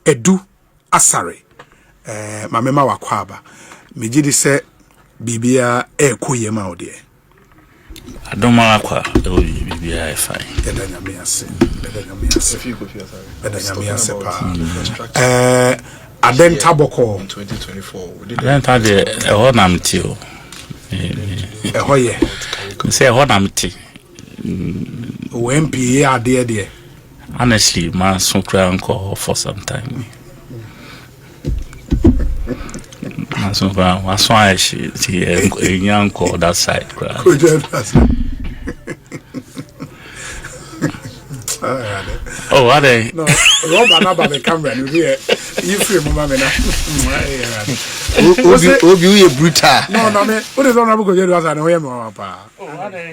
edu asare mamema wakwaba mejidi se bibia ekoye ma ode adoma akwa bibia fine edanyame ase pa adenta boko 2024 adenta de ehonamti o ehoye say ehonamti OMP ade de honestly man so cry uncle for some time so was why she a young call that side cry. Oh, what they? No, Rob and the camera. You free, Mamma. Obi a brutal. No, no, man. What is honorable because you was an OM, Papa? Oh, what they?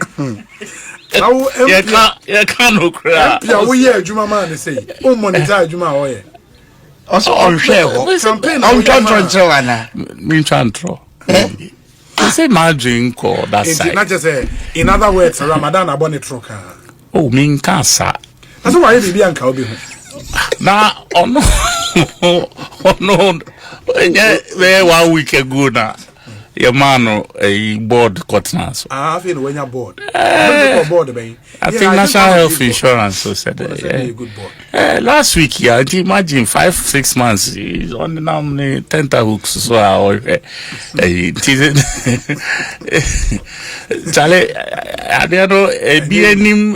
You can't cry. Yeah, we hear Juma man say, oh, monetize Juma Oye. Also on share campaign on Chantro. Me Chantro. I say my drink or that side. Not just say, in other words, Ramadan abone troka. Oh, mean cancer. That's why you be Bianca obi. Now, oh no, oh no. Yeah, 1 week ago now. Your man a board cutting so. I feel when you're bored. Board, baby. I think National Health Insurance so said a good board. Last week, yeah, imagine 5-6 months he's on the nominee tenterhooks so Charlie, I don't know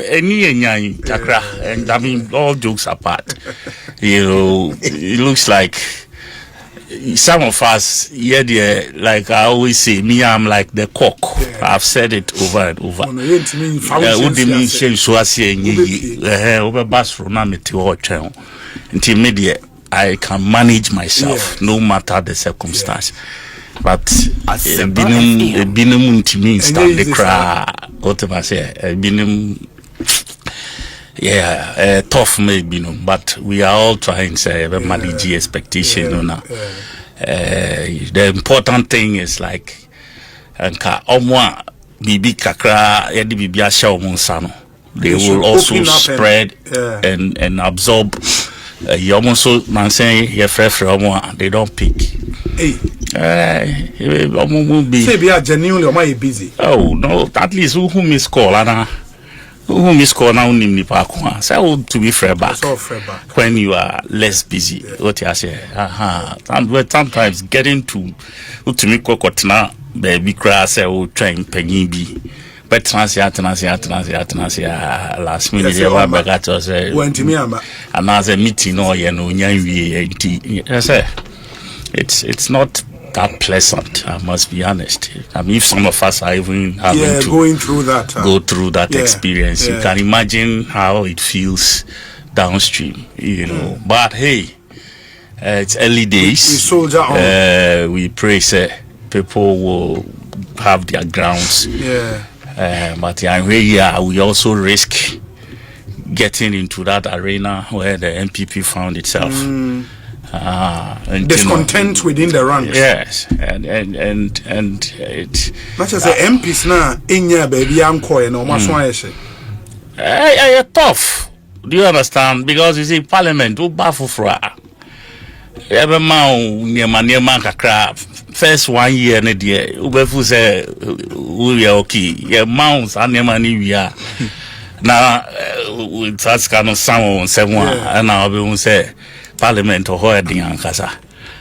any chakra, and I mean all jokes apart. You know, it looks like some of us, yeah, like I always say, me, I'm like the cock. Yeah. I've said it over and over. I can manage myself no matter the circumstance. But binum to me stand the cry. What am I say? Binum. Yeah, tough maybe, but we are all trying to manage expectation. The important thing is like, bibi kakra yedi bibi asha omunsano. They will also spread and absorb. You almost so man saying here they don't pick. Say we are genuinely busy. Oh no, at least who miss call Anna. Who miss call now nimni pa kwa. So to be fair back when you are less busy. What you say? And sometimes getting to me kokotna baby cry say o train penny bi. But transia last minute you want back to say went to me and as a meeting or you know it's not that pleasant, I must be honest. I mean, if some of us are even having to go through that experience, you can imagine how it feels downstream, you know. But hey, it's early days. We soldier on. We pray people will have their grounds. But we also risk getting into that arena where the MPP found itself. And discontent within the ranks. Yes, and it. Much as the MPs now in your baby uncle and almost tough. Do you understand? Because you see, Parliament who baffle for every man near man kakra. First 1 year ne die ubefu say we are okay. Your mounts and your money we are. Now with that kind of someone 7 and now we say Parliament or Hoyadian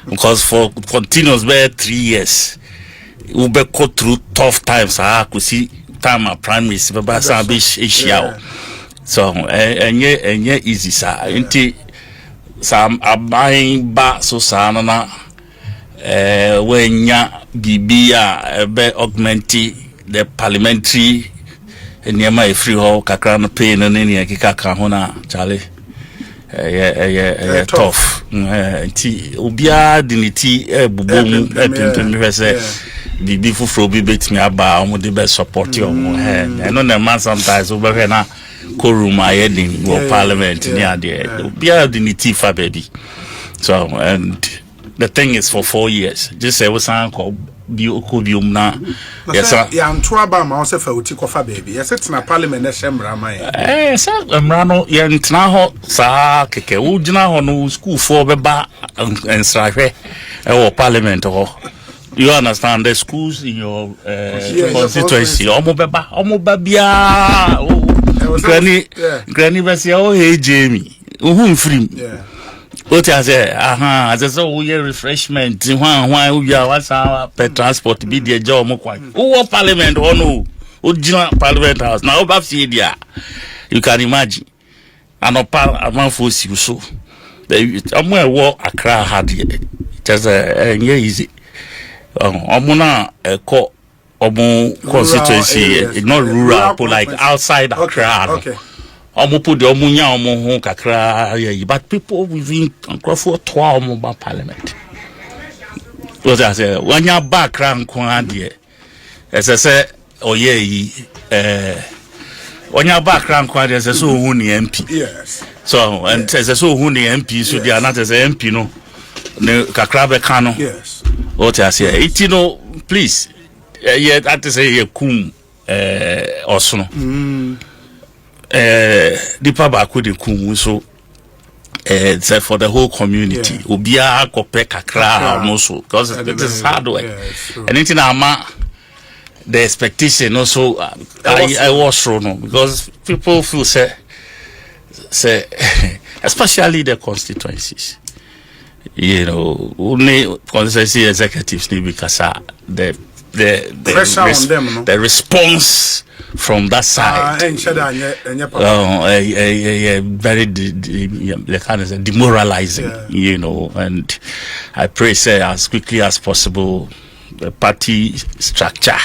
because for continuous 3 years, we go through tough times. I could see time of prime minister, but so and yeah, easy, sir. Inti some are buying back so sana when ya bibia be augmenti the parliamentary and yama free hall kakran pain and any kaka hona Charlie. Tough. Ubia diniti bubum bibi fufro bi betimi aba omo de be support you I know the man sometimes over na korum ayedin go parliament near there ubia diniti fa baby. So and the thing is for 4 years just say we san biom na yes ya nto aba ma o se fa uti kofa baby yes it na parliament na shemra man say emra no ye ntena ho sa keke wo gina ho no school for beba ensrahwe e parliament ho. You understand the schools in your constituency omo beba bia granny verse o hey Jamie who free what I say as so we refreshment why we are what's our per transport be the job mo kwa who parliament or no original parliament house now over there you can imagine and a force you so the walk Accra had just easy omuna eko omu constituency not rural but like outside Accra. Okay. Omu put the omunya omu kakra but people within Crawford 12 ba parliament. What I say when you background kwa there as I say oye when you background kwa there so who ni MP. Yes. So and as so who ni MP so they are not as MP no kakra be kano. Yes. What I say, it please, yeah, that is a kum also. The papa could kum so say for the whole community. Ubia kope kakra also because it is hard work. And it's the expectation also. I was wrong because people feel say especially the constituencies. You know, only constituency executives need because the pressure on them, no? The response from that side, very demoralizing. You know, and I pray say as quickly as possible the party structure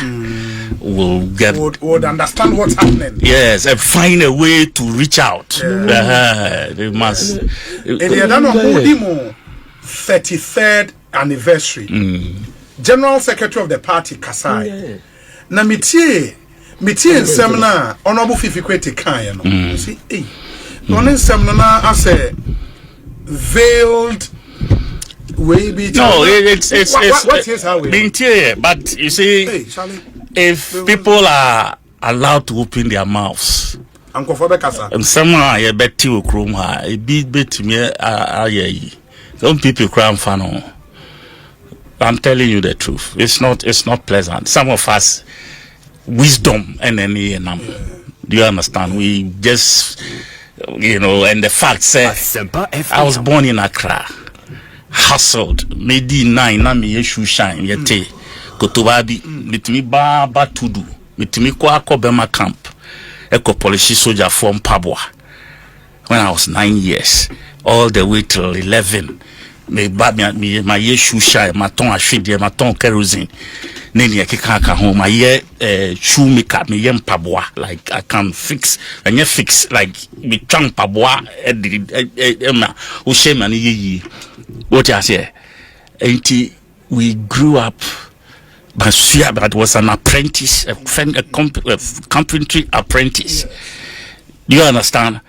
will get would understand what's happening. Yes, and find a way to reach out. They must. 33rd anniversary. General Secretary of the party Kasai. Na mitie seminar honorable Fifi Kwete kan no. See, no seminar as a veiled way be. No, it's what is how we. But you see, if people are allowed to open their mouths. And seminar ye beti okrom ha e bi betimi ayeyi. Some people cry fan. I'm telling you the truth. It's not pleasant. Some of us wisdom and any do you understand? We just and the fact says I was born in Accra, hustled, made 9 na me shoe shine yete kotobabi mitimi ba tudu mitimi kwa Bema camp eko police soldier from Pabwa when I was 9 years all the way till 11. Me my shoe shine my ton ashide my ton kerosene neni ekeka home my shoe maker me yem Pabwa like I can fix and you fix like me tang Pabwa o shame and yi what I say we grew up. But was an apprentice, a carpentry apprentice. Do you understand?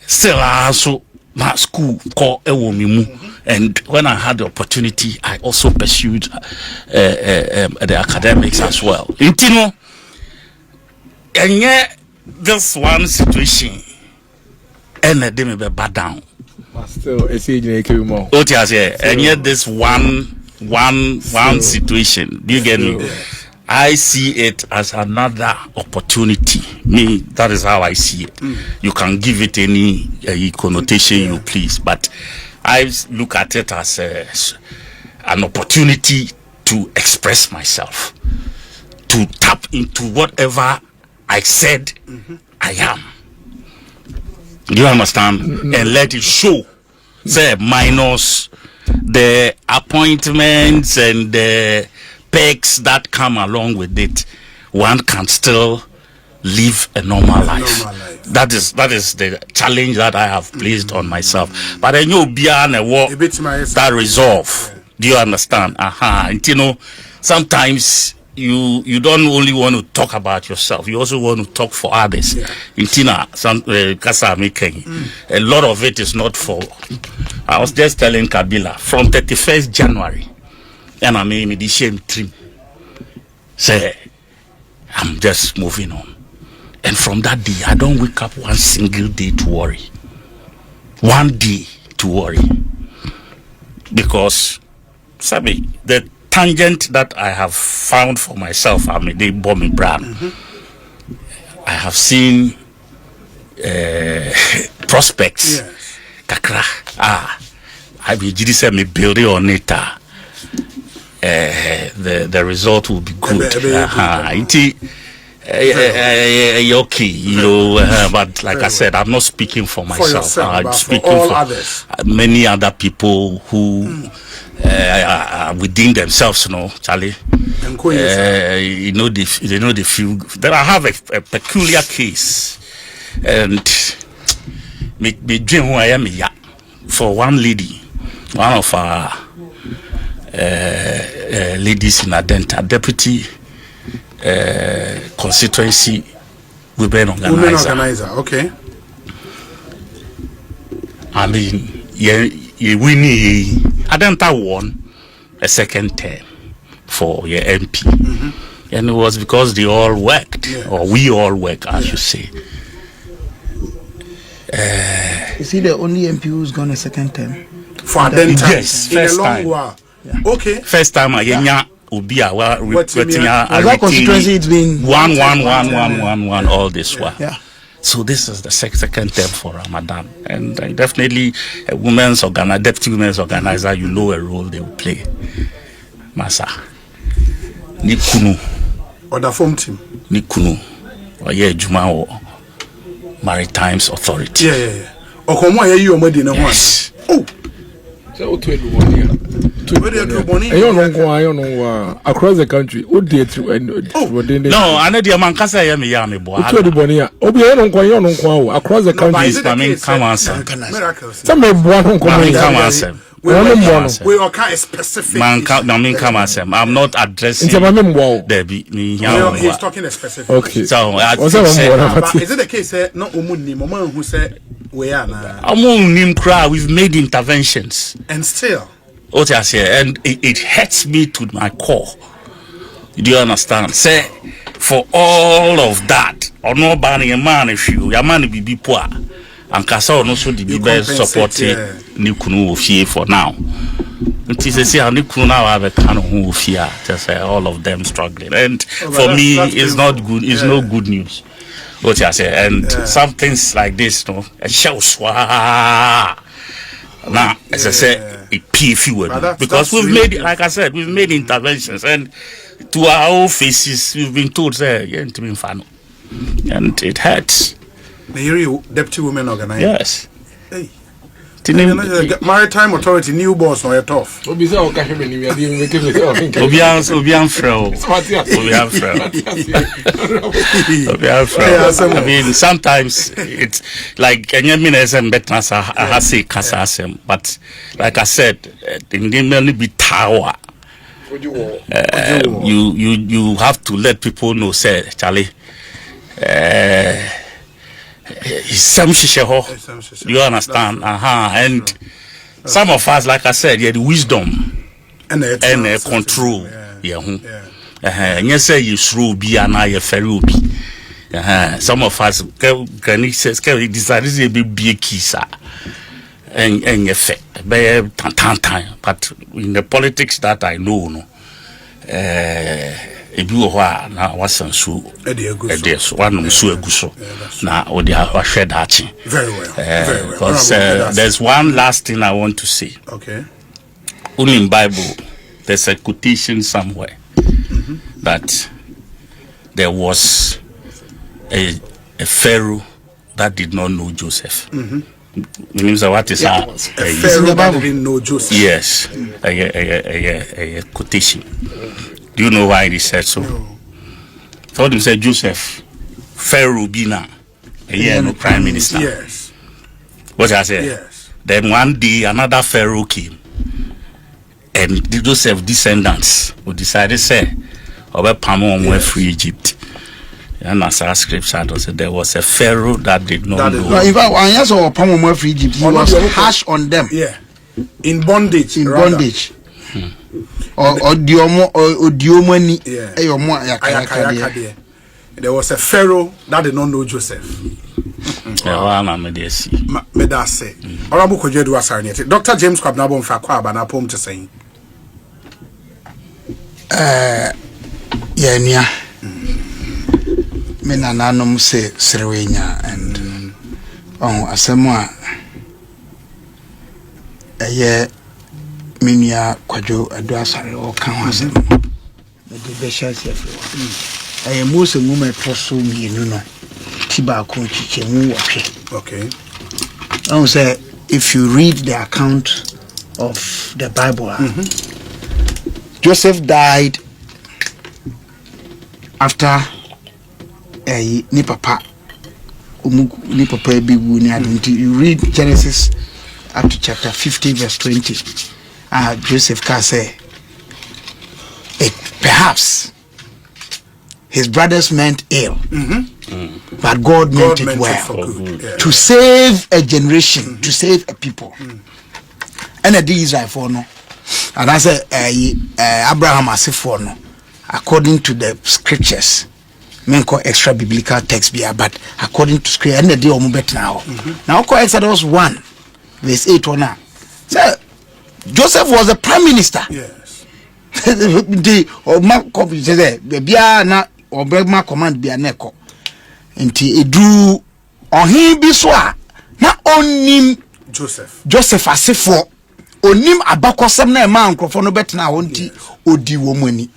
Still, also my school called Ewomimu, and when I had the opportunity, I also pursued the academics as well. You know, and yet this one situation, and they may be bad down. Still, it's more. And yet this one situation, do you get me? I see it as another opportunity. Me, that is how I see it. You can give it any connotation you please, but I look at it as an opportunity to express myself, to tap into whatever I said I am. Do you understand? And let it show. Say minus the appointments and the perks that come along with it, one can still live a normal life. That is the challenge that I have placed on myself. But I know beyond a war that resolve. Do you understand? And you know, sometimes you don't only want to talk about yourself, you also want to talk for others. In Tina, Kasa making a lot of it is not for. I was just telling Kabila from 31st January, and I mean the shame trim. say I'm just moving on. And from that day, I don't wake up one single day to worry. One day to worry. Because, Sabi, the tangent that I have found for myself, I mean, they bought me brand. I have seen prospects. Yes. Kakra. I be say me building on it. The result will be good. Okay, you know, but like I said, I'm not speaking for myself. I'm speaking for others. Many other people who are within themselves, you know, Charlie. You know, they feel that I have a peculiar case, and me dream who I am. Yeah, for one lady, one of our ladies in Adenta, deputy constituency women organizer. Okay. I mean, we Adenta won a second term for your MP, and it was because they all worked, or we all work, I should say. Is he the only MP who's gone a second term? For Adenta? Yes, first time. Okay. First time, Ubia, that constituency it's been 1 all this while. Yeah. So this is the second term for Ramadan, and definitely a deputy women's organizer, you know a role they will play. Masa Nikunu or the form team Nikunu or Juma or Maritimes Authority. Yeah. Or come on, you already know one. Oh. So to across the country. No, I know the man kasa ya me boy. Across the country. I mean, come on, sir. Some we are kind of specific. Man, come on, sir. I'm not addressing. He's talking specific. Okay. So, is it the case? No, who said we are now. We've made interventions, and still. And it hurts me to my core. Do you understand? Say, for all of that, or no banning a man if your man be poor, and Kasa also the best supporting Nikunu fear for now. It is a say Nikunu now have a kind of who fear, just all of them struggling. And for me, it's not good, it's no good news. What you say, and some things like this, you know, a show now, as I said, it pay fewer because we've made, like I said, we've made interventions, and to our own faces, we've been told, say, and it hurts. Deputy women organizer. Yes. Hey. Maritime Authority, new boss, no, you're tough. I mean, sometimes it's like but like I said, in be tower. You have to let people know, say, Charlie. Do you understand? And some of us, like I said, the wisdom and control. Yes, you shrew be and I a ferubi. Some of us can decided to be a kisa and effect. But in the politics that I know, now wasn't so one so now or they are shed hatching. Very well. Because there's one last thing I want to say. Okay. Only in Bible there's a quotation somewhere that there was a Pharaoh that did not know Joseph. Means what is a Pharaoh that didn't know Joseph? Yes, a quotation. Do you know why he said so? No. Told him, said Joseph, Pharaoh Bina, no prime minister. Yes. What I said? Yes. Then one day another Pharaoh came, and the Joseph descendants who decided, say, over Pamon went free Egypt. And as our scripture said, there was a Pharaoh that did not know. No, in fact, when Pamon went free Egypt, he was harsh on them. Yeah. In bondage. Bondage. or diomo ni eyomo ayakade. There was a pharaoh that did not know Joseph. Medase. Honorable Kojedu Asarniete. Dr. James Kwabnabo Mfakwa na pom to saying. Yenya. Mena nanom se Srewenya and asemwa minia Kwajo Adwasare o kan wasem. The besha se most women trosso me no tiba ko chichemu wahwe. Okay. I say if you read the account of the Bible, Joseph died after ni papa bi wu ni adunti. You read Genesis up to chapter 50 verse 20. Joseph can say perhaps his brothers meant ill, but God meant it well to save a generation, to save a people. And a Israel for no, and I say Abraham as for no, according to the scriptures. Men call extra biblical text be but according to scripture, and the day bet now. Now call Exodus 1, verse 8 or now. So Joseph was the prime minister. Yes. The na Obama command be aneko. Nti edu ohin bi so a na onim Joseph asefo onim abakosem na ema ankrofo no betena ho nti odi wo mani.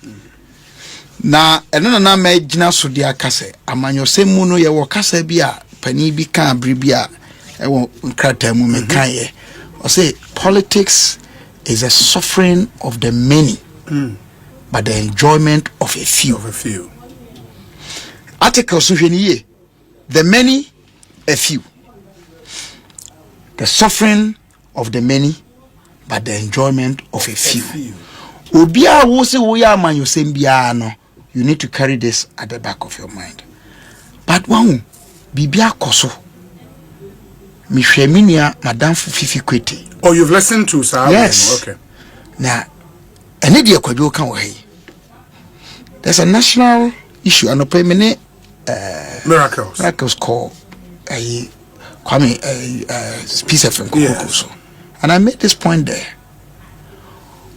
Na eno na ma gina so dia kase amanyosem mu no ye wo kase bi a pani bi kan abri bi a e wo nkrata mu me kan ye. O say politics is a suffering of the many, but the enjoyment of a few. Article Suheniye, the many, a few. The suffering of the many, but the enjoyment of a few. Obia wo se wo ya man yosem bia no, you need to carry this at the back of your mind. But one bibia koso. Mi hweminia madam Fifi Kwete. Oh, you've listened to Sir? Yes. Okay. Now, any dia kwajo kan wo hey. There's a national issue and opemene miracles call a Kwame piece of Nkokoso. And I made this point there.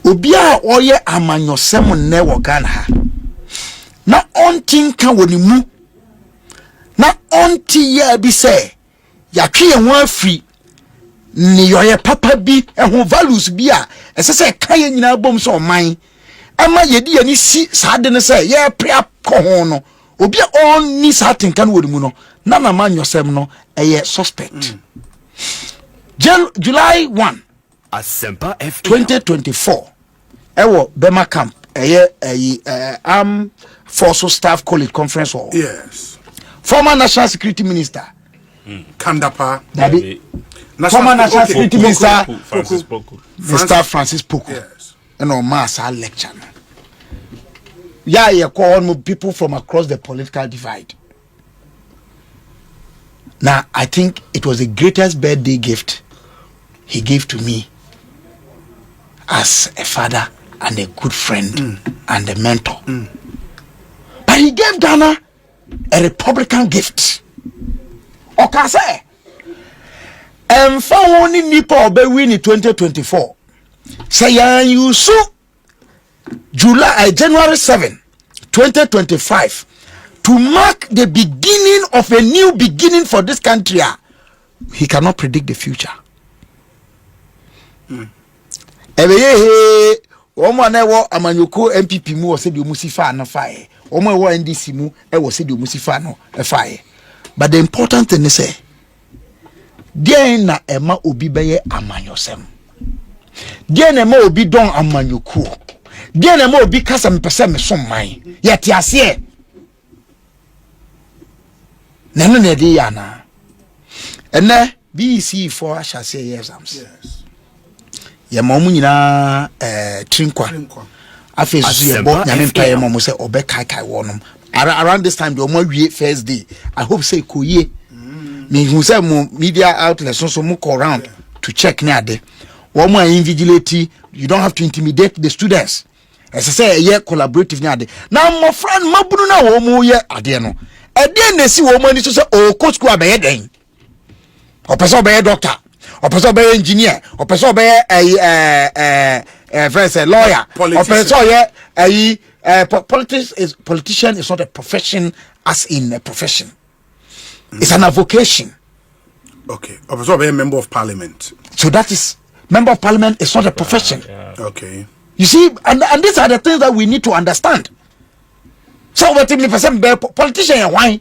Obia oye amanyosem ne wo Ghana ha. Na ontinka woni mu. Na onti ya bi say ya twe ho afri ni yoye papa bi ehun values bi a esese kan ye nyina bom so man ama yedi yani si saade ne say ye pria ko ho no obi on ni satin kan wodi mu no na na man yosem no eye suspect. July 1 Asempa F 2024 ewo Bema camp Forces Staff College Conference Hall. Yes. Former National Security Minister Kandapa Dabi former National Security Minister Mr. Francis Poku. Yes. And on mass lecture. Yeah, you call people from across the political divide. Now, I think it was the greatest birthday gift he gave to me as a father and a good friend and a mentor. But he gave Ghana a Republican gift. Okase only nipa obe win in 2024. Say you so January 7, 2025 to mark the beginning of a new beginning for this country. He cannot predict the future. Omo na wo amanyoko MPP mu wo se de omusifa na fae. Omo wo NDC mu e wo se de omusifa no e fae. But the important thing is say dia na ema obi beye amanyosem. Dia na ema obi don amanyoku. Dia na ema obi kasa mpese me so man. Yeti ase. Na no na de ya na. Ene BC for shall say exams. Yes. Ya mamu nyina trinkwa afi so ye bo nyame mpaye mamu se obe kai wonom around this time the omo wie first day I hope say koye me hu say mo media outlets so mo call around to check na ade one more invigilate, you don't have to intimidate the students. As I say, yeah, collaborative now my friend Mabuna womu ye adeno. And then they see woman is to say, oh, coach go be den. Or person be a doctor, or person be engineer, or person be a lawyer, or person politician is not a profession as in a profession. It's an avocation. Okay. Or person be a member of parliament. So that is member of parliament is not a profession. Okay. You see, and these are the things that we need to understand. So what if person be politician why?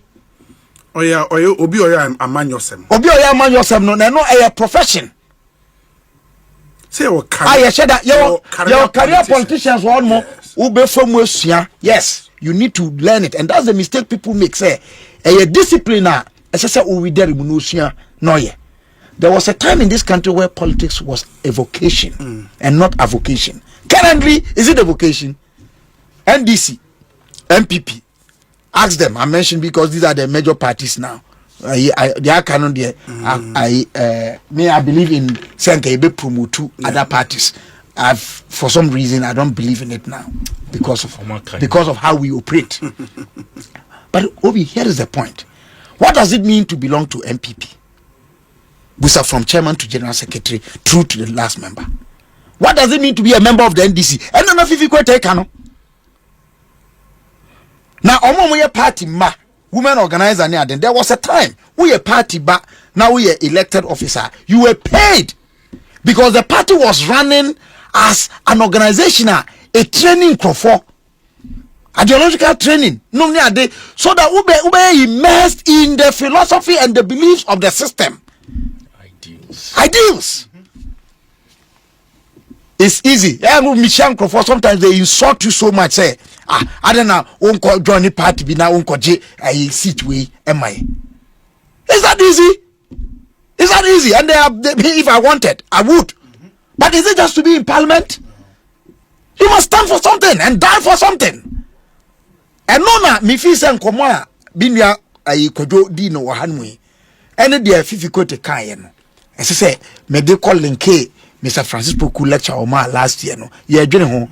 Oh yeah, obi oya aman yosem. Obi oya aman yosem no a profession. Say your career. Your career politicians one more ube from Westia. Yes, you need to learn it, and that's the mistake people make. Say a discipliner. As I said, we there no yeah. There was a time in this country where politics was a vocation and not a vocation. Currently, is it a vocation? NDC, MPP. Ask them. I mentioned because these are the major parties now. They are canon there. I believe in Senke promote other parties. For some reason I don't believe in it now because of how we operate. But Obi, here is the point. What does it mean to belong to MPP? Busa from chairman to general secretary through to the last member. What does it mean to be a member of the NDC? And none of you take no. Now, omo party ma women organizer near then there was a time we a party but now we are elected officer. You were paid because the party was running as an organization, a training for ideological training. No they so that ube immersed in the philosophy and the beliefs of the system. Ideals. It's easy. For sometimes they insult you so much. Say, I don't know. Unko join the party be now. Unko j I sit way. Am I? Is that easy? Is that easy? And if I wanted, I would. But is it just to be in parliament? You must stand for something and die for something. And no na mi fi sen komo a binua ayi kojo di no wahanwe. Ene de afifi ko te kan ye no. Ese say me de call linke Mr. Francis Poku lecture Oma last year no. Ye adwene ho.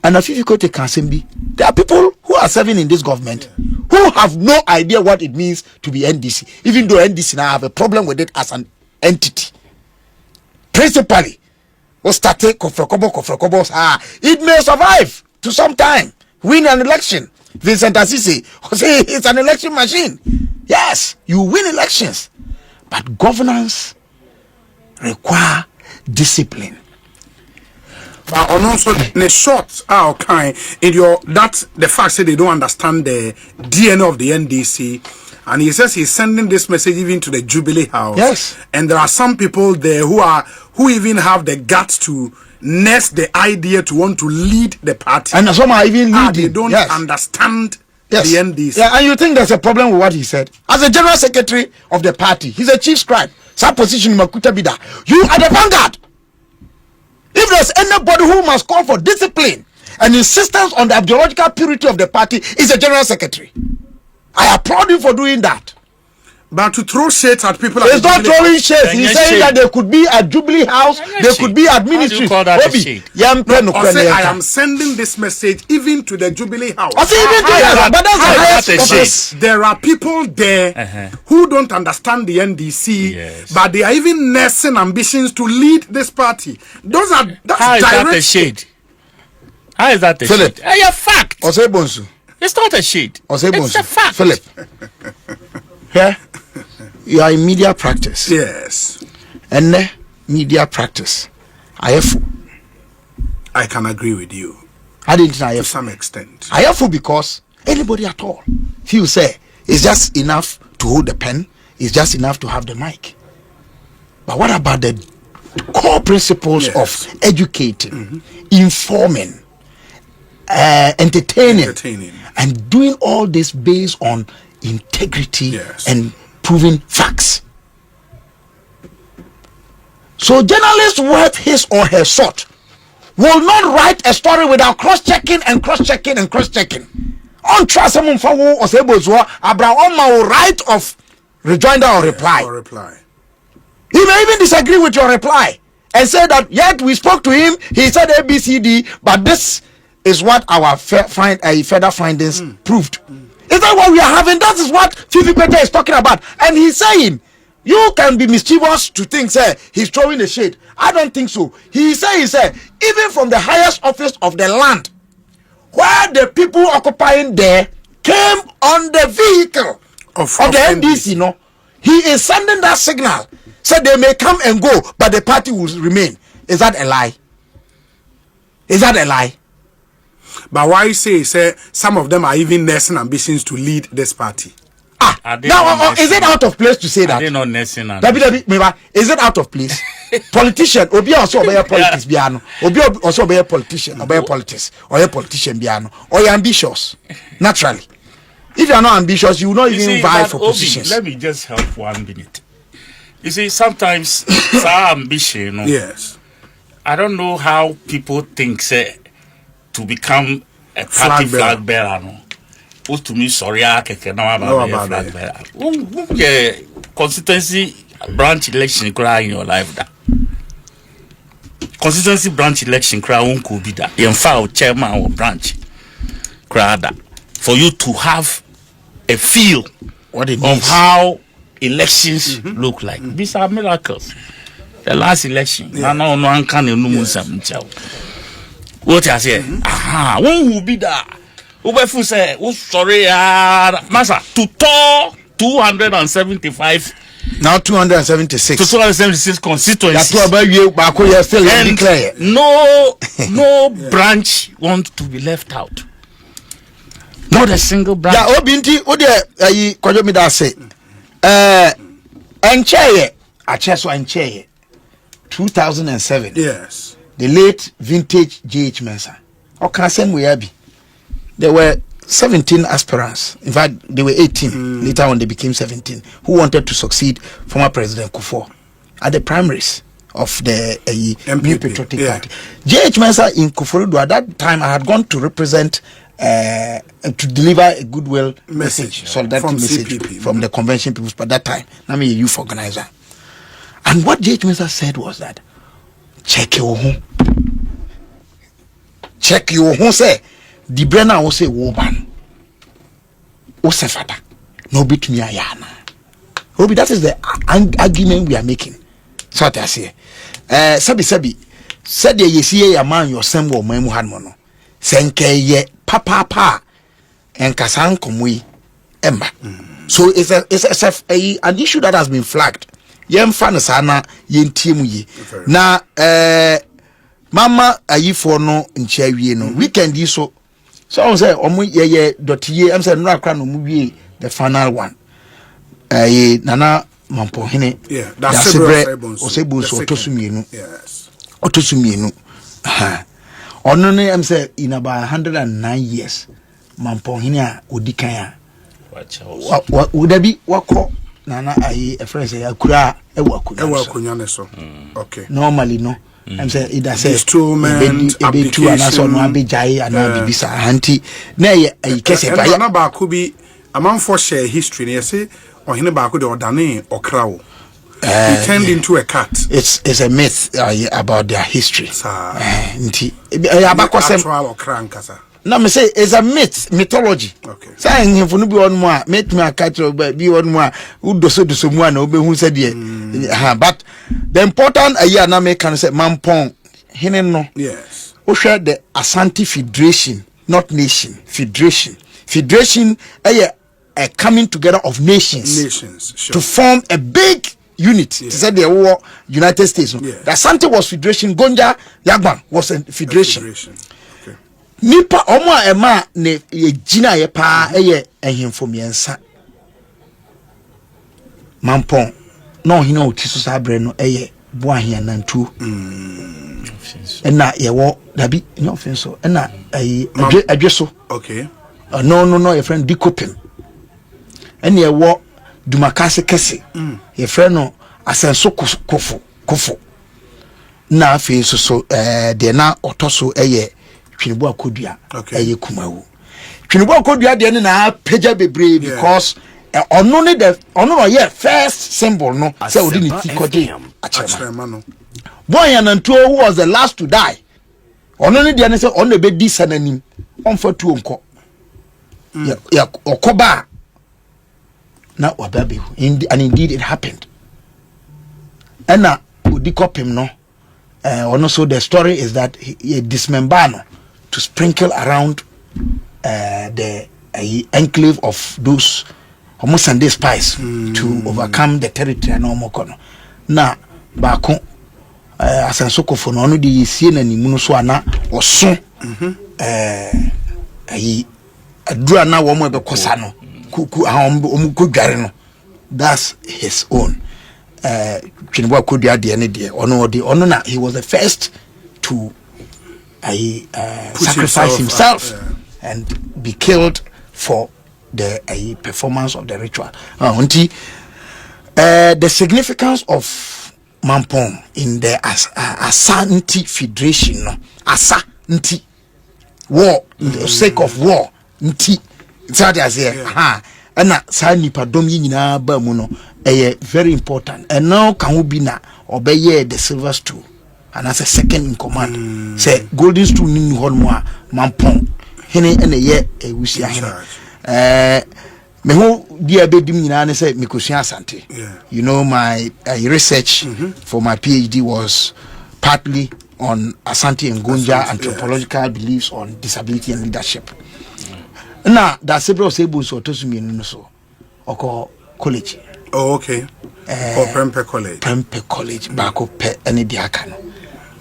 And afifi ko te kan sembi. There are people who are serving in this government who have no idea what it means to be NDC. Even though NDC now have a problem with it as an entity. Principally, we started kofrekobo. It may survive to some time. Win an election. Vincent Assisi say it's an election machine. Yes, you win elections, but governance require discipline. But also in short, kind in your that the fact that they don't understand the DNA of the NDC, and he says he's sending this message even to the Jubilee House. Yes, and there are some people there who even have the guts to nest the idea to want to lead the party, and some are even leading. They don't understand the NDC. Yeah, and you think there's a problem with what he said? As a general secretary of the party, he's a chief scribe. Some position Makuta Bida. You are the vanguard. If there's anybody who must call for discipline and insistence on the ideological purity of the party, is a general secretary. I applaud him for doing that. But to throw shades at people, it's not throwing shades. He's saying that there could be a Jubilee House, there could be administration. I am sending this message even to the Jubilee House. There are people there who don't understand the NDC, but they are even nursing ambitions to lead this party. That's that a shade? How is that a shade? A fact. It's not a shade. It's a fact. Philip. Yeah. You are in media practice. Yes. And media practice. I can agree with you. To some extent. I because anybody at all, if you say it's just enough to hold the pen, it's just enough to have the mic. But what about the core principles of educating, informing, entertaining, and doing all this based on integrity and proving facts? So journalists worth his or her sort will not write a story without cross-checking and cross-checking and cross-checking. On trust or right of rejoinder or reply. He may even disagree with your reply and said that yet we spoke to him, he said ABCD, but this is what our further findings proved. Is that what we are having? That is what Fifi Peter is talking about. And he's saying, you can be mischievous to think, say, he's throwing the shade. I don't think so. He said, even from the highest office of the land, where the people occupying there came on the vehicle of the NDC, you know, he is sending that signal. So they may come and go, but the party will remain. Is that a lie? Is that a lie? But why say some of them are even nursing ambitions to lead this party? Now is it out of place to say that? They not nursing. Is it out of place? Politician, obi also obey politics biano. Obi also obey politician, obey politics, or a politician biano, or you're ambitious. Naturally. If you are not ambitious, you will not even vie for positions. Let me just help 1 minute. You see, sometimes our ambition, yes. I don't know how people think say to become a party flag bearer. No, to me, sorry, I can't know about flag bearer. Constituency branch election cry in your life that. Constituency branch election cry won't could be that. You file chairman or branch cry that for you to have a feel of how elections look like. These are miracles. The last election, no one can what I say? Aha, when will be that? Ubefu say, oh sorry, Massa, to 275. Now 276. 276 constituencies. That's why you still declare. No branch wants to be left out. Not a single branch. Yeah, Obinti, Ode, Kojomi da say. Encheye, Acheso Encheye, 2007. Yes. The late vintage G.H. Mensah. There were 17 aspirants. In fact, they were 18. Later on, they became 17 who wanted to succeed former President Kufuor at the primaries of the New Patriotic Party. G.H. Mensah in Kufuor, at that time, I had gone to represent to deliver a goodwill message, solidarity message CPP, from the convention people. But that time, I'm a youth organizer. And what G.H. Mensah said was that, check your home. Check your home, say. The Brenner will say, woman. Osefata. No bit me ayana. Obi, that is the argument we are making. So what I say. Sabi. Said ye see a man your same wo memu hanmono. Senke ye papa and kasan kumwi emba. So it's an issue that has been flagged. Yem fan sana yen tiemu ye. Na mama ayifo no nchewie no weekend yi so I say omu ye dotiye am say no akra no mu wie the final one. Nana mampo hene. Yeah, that's Osebu so otosumienu. Yes. Otosumienu. Ono ne am say in about 109 years mampo hene a odikan a. Would there be wako nana a friend say akura ewa kunya ne so. Okay. Normally no. I'm saying it does say instrument application no abijai ana bibisa anti na ye kese ba na ba ko bi amanfo share history ne say ohene ba ko de odane okrawo. He turned into a cat. It's a myth about their history. Nti actual okra nkasa. No, me say it's a mythology. Okay. Saying if no be on more, make me a catch or be on more, who does so to someone who said but the important na make can say mampong hineno. Yes. Who share the Asante Federation, not nation. Federation a coming together of nations. Sure. To form a big unit. To say the war United States. The Asante was federation, Gonja Yagban was a federation. Nipa omo ema ne ye gina ye pa ehemfo miensa mampon no hina otiso sabre no bo ahia nantu na ye wo dabi no offenso na adweso okay no your friend dikopem ene ye wo dumakase kese ye friend no asenso kofo na afi so de na otoso Twinibo akodua kumawu Twinibo akodua de na peja bebre because ono ne the ono no first symbol no say odi ni tikode achema no Boy Anantuo, who was the last to die. Only the answer on the bed this and on for two uncle. Yeah, or Koba. Now, baby, and indeed it happened. And now, we cop him no. Also, the story is that he dismembered to sprinkle around the enclave of those almost Sunday spies to overcome the territory. No more. Now, Bako, as an soko no no di sie na ni mu so ana oso adura na wo mo be kosa no kuku omu kodware no. That's his own. Chinwa kodua de ne de ono na he was the first to sacrifice himself and be killed for the performance of the ritual. The significance of Mampong in the Asante Federation, no? Asa nti war, the sake of war nti. That is here. And na sa nipa dom yi nyina ba mu no very important. And now can we be na obey the silver stool and as a second in command. Say golden stool ni hon mo Mampong hene ene ye ewusia hene. Me who dear bedim nyina say Ekosiisen Asante. You know, my research for my PhD was partly on Asante and Gonja anthropological beliefs on disability and leadership. Now that several sables or tosumi no so oko college. Oh, okay. Or Prempe College. Prempe College bako pe any diaka no.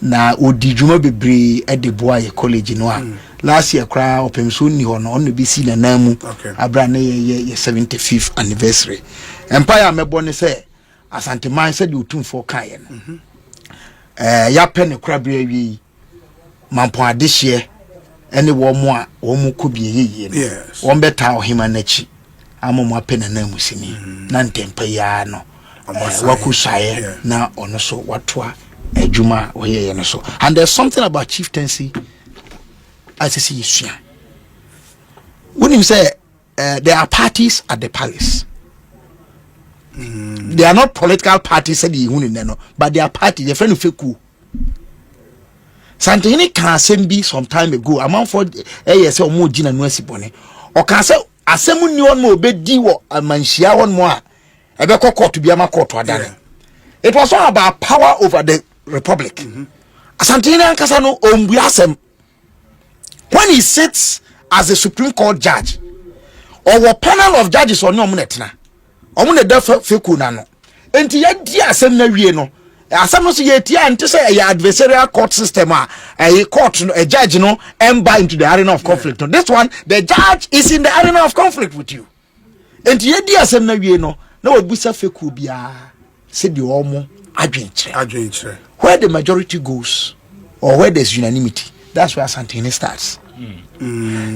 Na odi djuma bebre e de boa college no a. Last year cry opem so ni ho no on be see na namu abra na ye 75th anniversary. Empire mebo ne say Asante man said you tun for kan no. Ya pe ne kra bra wi Mampong adehye ene wo mo a wo mu ko bie yeye no. Yes. Won beta ohima na chi amomo ape na namu sini na ntempa ya no. Wakusaye na ono so watwa adwuma oyeye no so. And there's something about chieftaincy as I see. When you say there are parties at the palace, they are not political parties, but they are parties. They're friend of Feku. Santini can send be some time ago. Among for yes or more Jina Nwesi Bone. Or can say Asemu Nyon Mo be diwo a manshia one more. A beko court to be a court to Adana. It was all about power over the republic. Santini and Casano Ombiasem. When he sits as a Supreme Court judge, or a panel of judges or no munetna, or mun de feku na no. Enti ye di asem na wie no. Asem no so ye tia ante say a adversarial court system a court a judge no enter into the arena of conflict. No. This one the judge is in the arena of conflict with you. Enti ye di asem na wie no, na obusa feku bia se di omo adwenche. Where the majority goes or where there's unanimity, that's where Asante starts.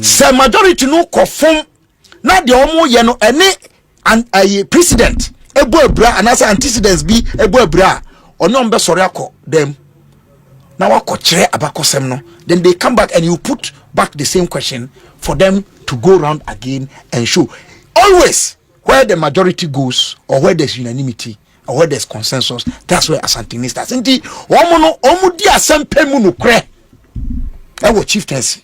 Say majority no confirm na the omo ye no any and a president ebo bra and as antecedents be ebo bra ono mbe sori akọ them na wako kire abakosem no, then they come back and you put back the same question for them to go round again and show always where the majority goes or where there's unanimity or where there's consensus, that's where Asante starts. Nti omo di asempe mu no kre that was chieftaincy.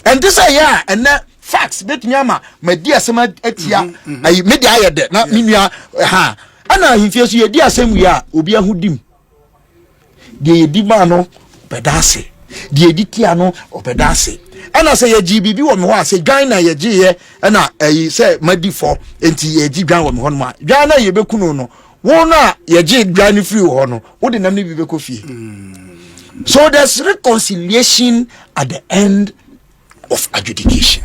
And this year and that facts bet nyama me dia asema etia ayi me dia ayede na minua ha ana himfie so ye dia asem wi a obi ahudim de yedi ma no bedase de yedi tia no obedase ana say ye gbb wo me ho ase dwan na ye giye ana ayi say madifo enti ye gi dwan wo me ho no a dwan na ye bekunu no wo na ye gi dwan ni free ho no wo de nam ni bi bekofie. So there's reconciliation at the end of adjudication.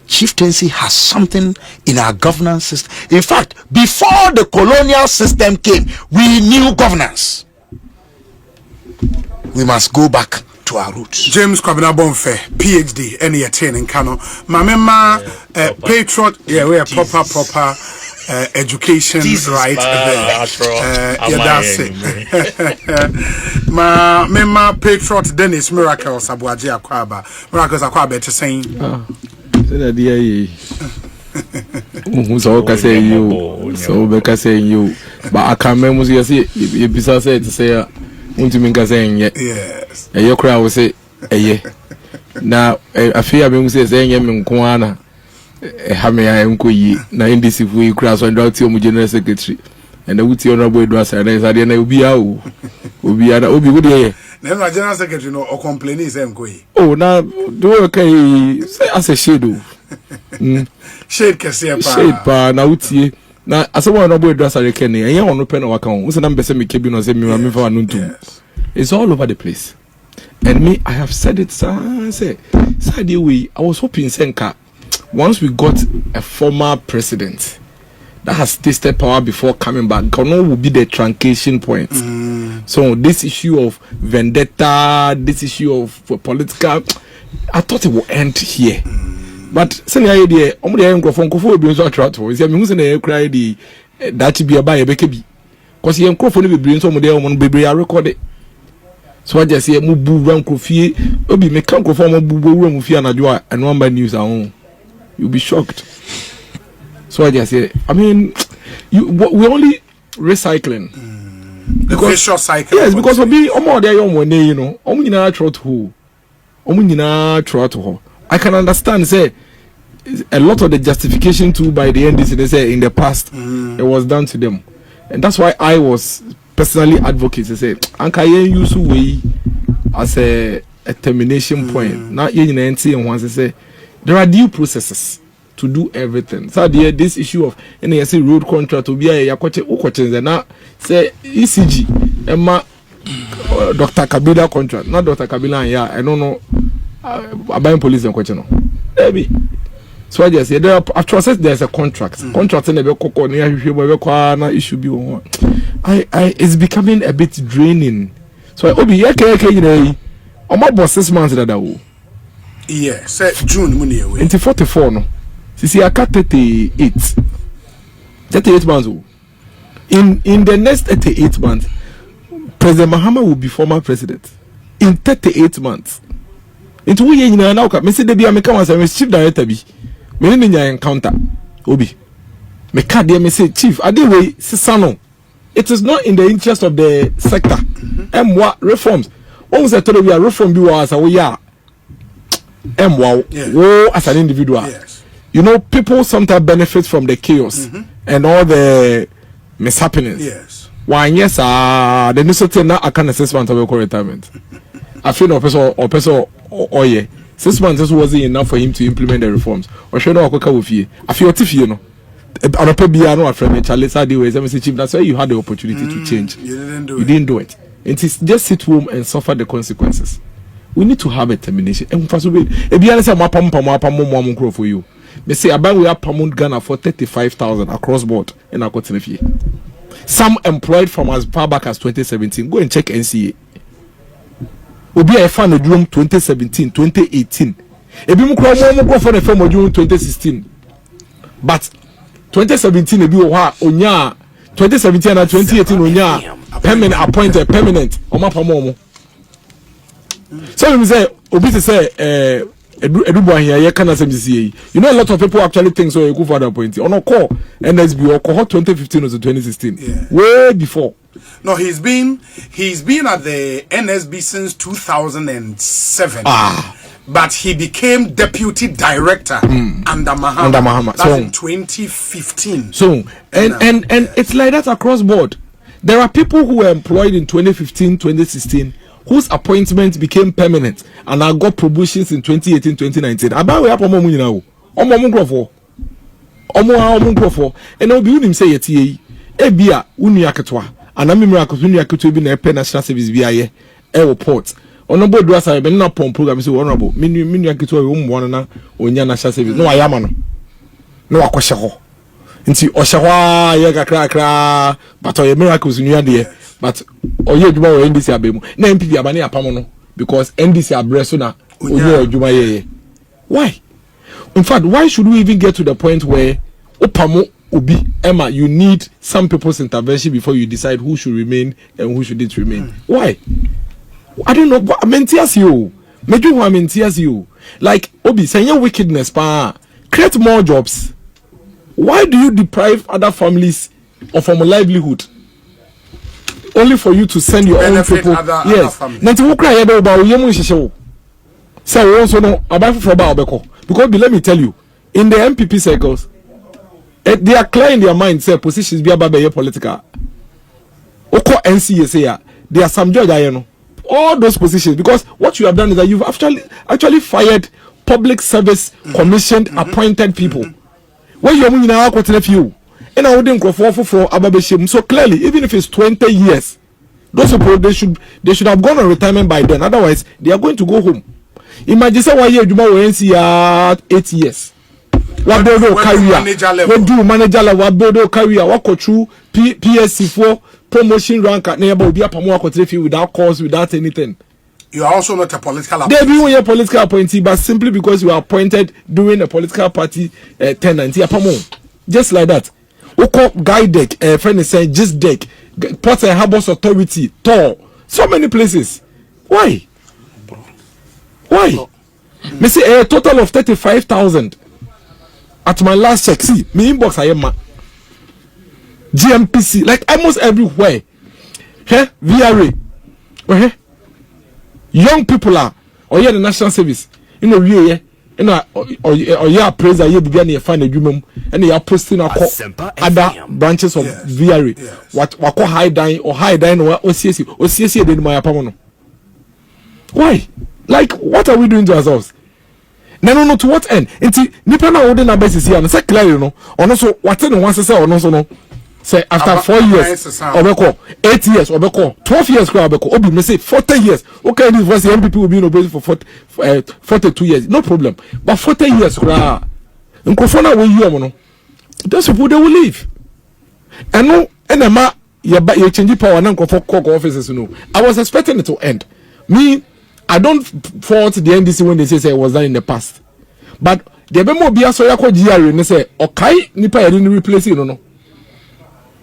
Chieftaincy has something in our governance system. In fact, before the colonial system came, we knew governance. We must go back to our roots. James Kwabena Bonfe, PhD, any attain in Kano. Mamema, patriot, yeah, we are proper education right there. Yeah, that's it. Ma mema patriot Dennis Miracles Aboagye Akwaba. Miracles Akwaba to saying. So can say you. So we can say you. But I can't remember you say you besides say to say unto me can say yes. And your crowd will say yeah. Now I fear me say yem kwana hame ya nkoyi na NDC fu kura so ndot your general secretary and the wuti honorable Edward and say na obi a o obi ana obi wo de na general secretary no o complain is nkoyi oh na do okay say as a shade shade kese pa shade pa na wuti na asemo honorable Edward say ken e yan ono pe na waka won say na mbese me kebi no say me ma fa no ntum it's all over the place and me I have said it say the way I was hoping senka once we got a former president that has tasted power before coming back, Ghana will be the truncation point. So this issue of vendetta, this issue of political, I thought it would end here. But send the idea, Nkofo be so attract for. Is me say na cry the that be a buy bekebi. Cause the Nkofo be bring some there on be record it. So I just say mu bu Nkofie, obi me kan Nkofo mu bu mu fie anadwo and one by news ahun. You'll be shocked. So I just say, I mean, we're only recycling. The vicious cycle. Yes, because for me, you know, I can understand, say, a lot of the justification too by the NDC, they say in the past, it was done to them. And that's why I was personally advocate to say, Anka use way as a termination point. Not in NC and once they say, there are due processes to do everything. So this issue of NAC road contract to be a yakoche na say ECG Emma Dr. Kabila contract, not Dr. Kabila I don't know about police and question. Maybe. So I just say there I've trusted there's a contract. Contract in the Coco near issue be one. It's becoming a bit draining. So I obi yake my boss 6 months that yeah, say June money away. Into 44 no. See I cut 38 months. In the next 38 months, President Mahama will be former president. In 38 months. Into we now me say dey be American as chief director bi. Me ni nya encounter. Obi. Me card there me say chief, adeway sisano. It is not in the interest of the sector. What reforms? What was I told we are reform bi was we are as an individual. Yes. You know, people sometimes benefit from the chaos and all the mishappenings. Yes. Why yes, the new certain now I can assessment of your retirement. I feel no person or yeah. 6 months wasn't enough for him to implement the reforms. Or should I go with you? I feel you know. On a PBR no friend Charles Adiway, let me say chief, that's why you had the opportunity to change. You didn't do it. It is just sit home and suffer the consequences. We need to have a termination. And for so if you say mapam for you, they say about we have promoted Ghana for 35,000 across board in our continent. Some employed from as far back as 2017. Go and check NCA. Obi a fan of room 2017, 2018. Ebi mu kro for the firm of June 2016. But 2017 ebi onya 2017 and 2018 onya permanent appointed permanent omapamo. So we say obi say edubo here ye can say you know a lot of people actually think so you go for that appointee on call NSB or cohort 2015 or 2016 way before. No, he's been at the NSB since 2007. But he became deputy director under Mahama. That's in 2015. So and it's like that across board. There are people who were employed in 2015, 2016 whose appointment became permanent and I got promotions in 2018, 2019. About we have omo nyina o. Omo nkrofo. And obi unim say yeti ebia unu aketwa. Anami akotunu aketu bi na epe national service bi aye airport. Honorable do asa be na pom program say honorable. Minu aketu we umwo na onya national service. No ayama no. No akwhye ho. Nti ohye ho ye kakra but oye miracles nua de but oye adwuma we NDC abemu. Na MPP abane apam no because NDC abreso na oye adwuma ye. Why? In fact, why should we even get to the point where opamo Obi, Emma, you need some people's intervention before you decide who should remain and who shouldn't remain. Why? I don't know. I mean, tears you. Meju I mean tears you. Like Obi, say your wickedness, pa. Create more jobs. Why do you deprive other families of a livelihood? Only for you to send your benefit own people. Other families. Nanti wo cry about yemu hihye. Say we also know about for ba obeko. Because let me tell you, in the MPP circles, they are clear in their mind say positions be about political. Oko NCA say there are some judge I know. All those positions, because what you have done is that you've actually fired public service commissioned appointed people. When you're moving now, what you and I wouldn't go for Ababeshim. So clearly, even if it's 20 years, those people they should have gone on retirement by then. Otherwise, they are going to go home. Imagine say 1 year you might NC 8 years. What do career? What do manager level? What do career? What go through PSC4 promotion rank at neighbor will be up without cause, without anything. You are also not a political appointee. They be a political appointee, but simply because you are appointed during a political party tenant. Just like that. Oko guide deck, friend is saying just deck, Port and Harbour's authority, Tor, so many places. Why? Why? Me say a total of 35,000 at my last check. See, me inbox I am GMPC, like almost everywhere. Hey, VRA. Okay. Young people are or the national service. You know, or praise you began to find a human and they are posting other branches of VRA. Yes. What high dying or OCSC did my apartment. Why? Like, what are we doing to ourselves? No, to what end? It's Nipa na holding a basis here and say clear, you know, or also what in one say or no so no. Say after 4 years, obeko 8 years, obeko 12 years, obeko obi me say 40 years. Okay, this was the MPP will be in operation for 42 years, no problem. But 40 years, nkofona we you no. Those people they will leave. And no, enema you change power na nkofo court offices no. I was expecting it to end. Me, I don't fault the NDC when they say it was done in the past. But the be more be so yakọ GRNMA say okay nipa ya didn't replace it no.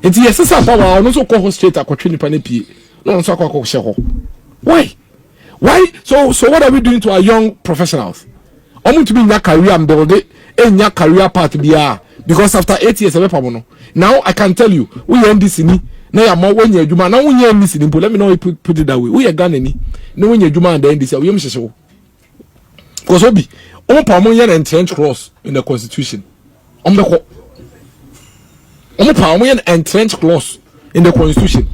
It's yes, power no so call straight akotwe nipa na pie. No so akọ hye ho. Why? So what are we doing to our young professionals? Omo to be in career and build it in career path bia because after 8 years no. Now I can tell you, we NDC ni na ya mo wenye adwuma na wenye NDC ni let me know put it that way. We are Ghana ni na wenye adwuma and NDC we yem hye ho. Because obi omo pa mo yen entrenched clause in the constitution. Ombeko entrenched clause in the constitution.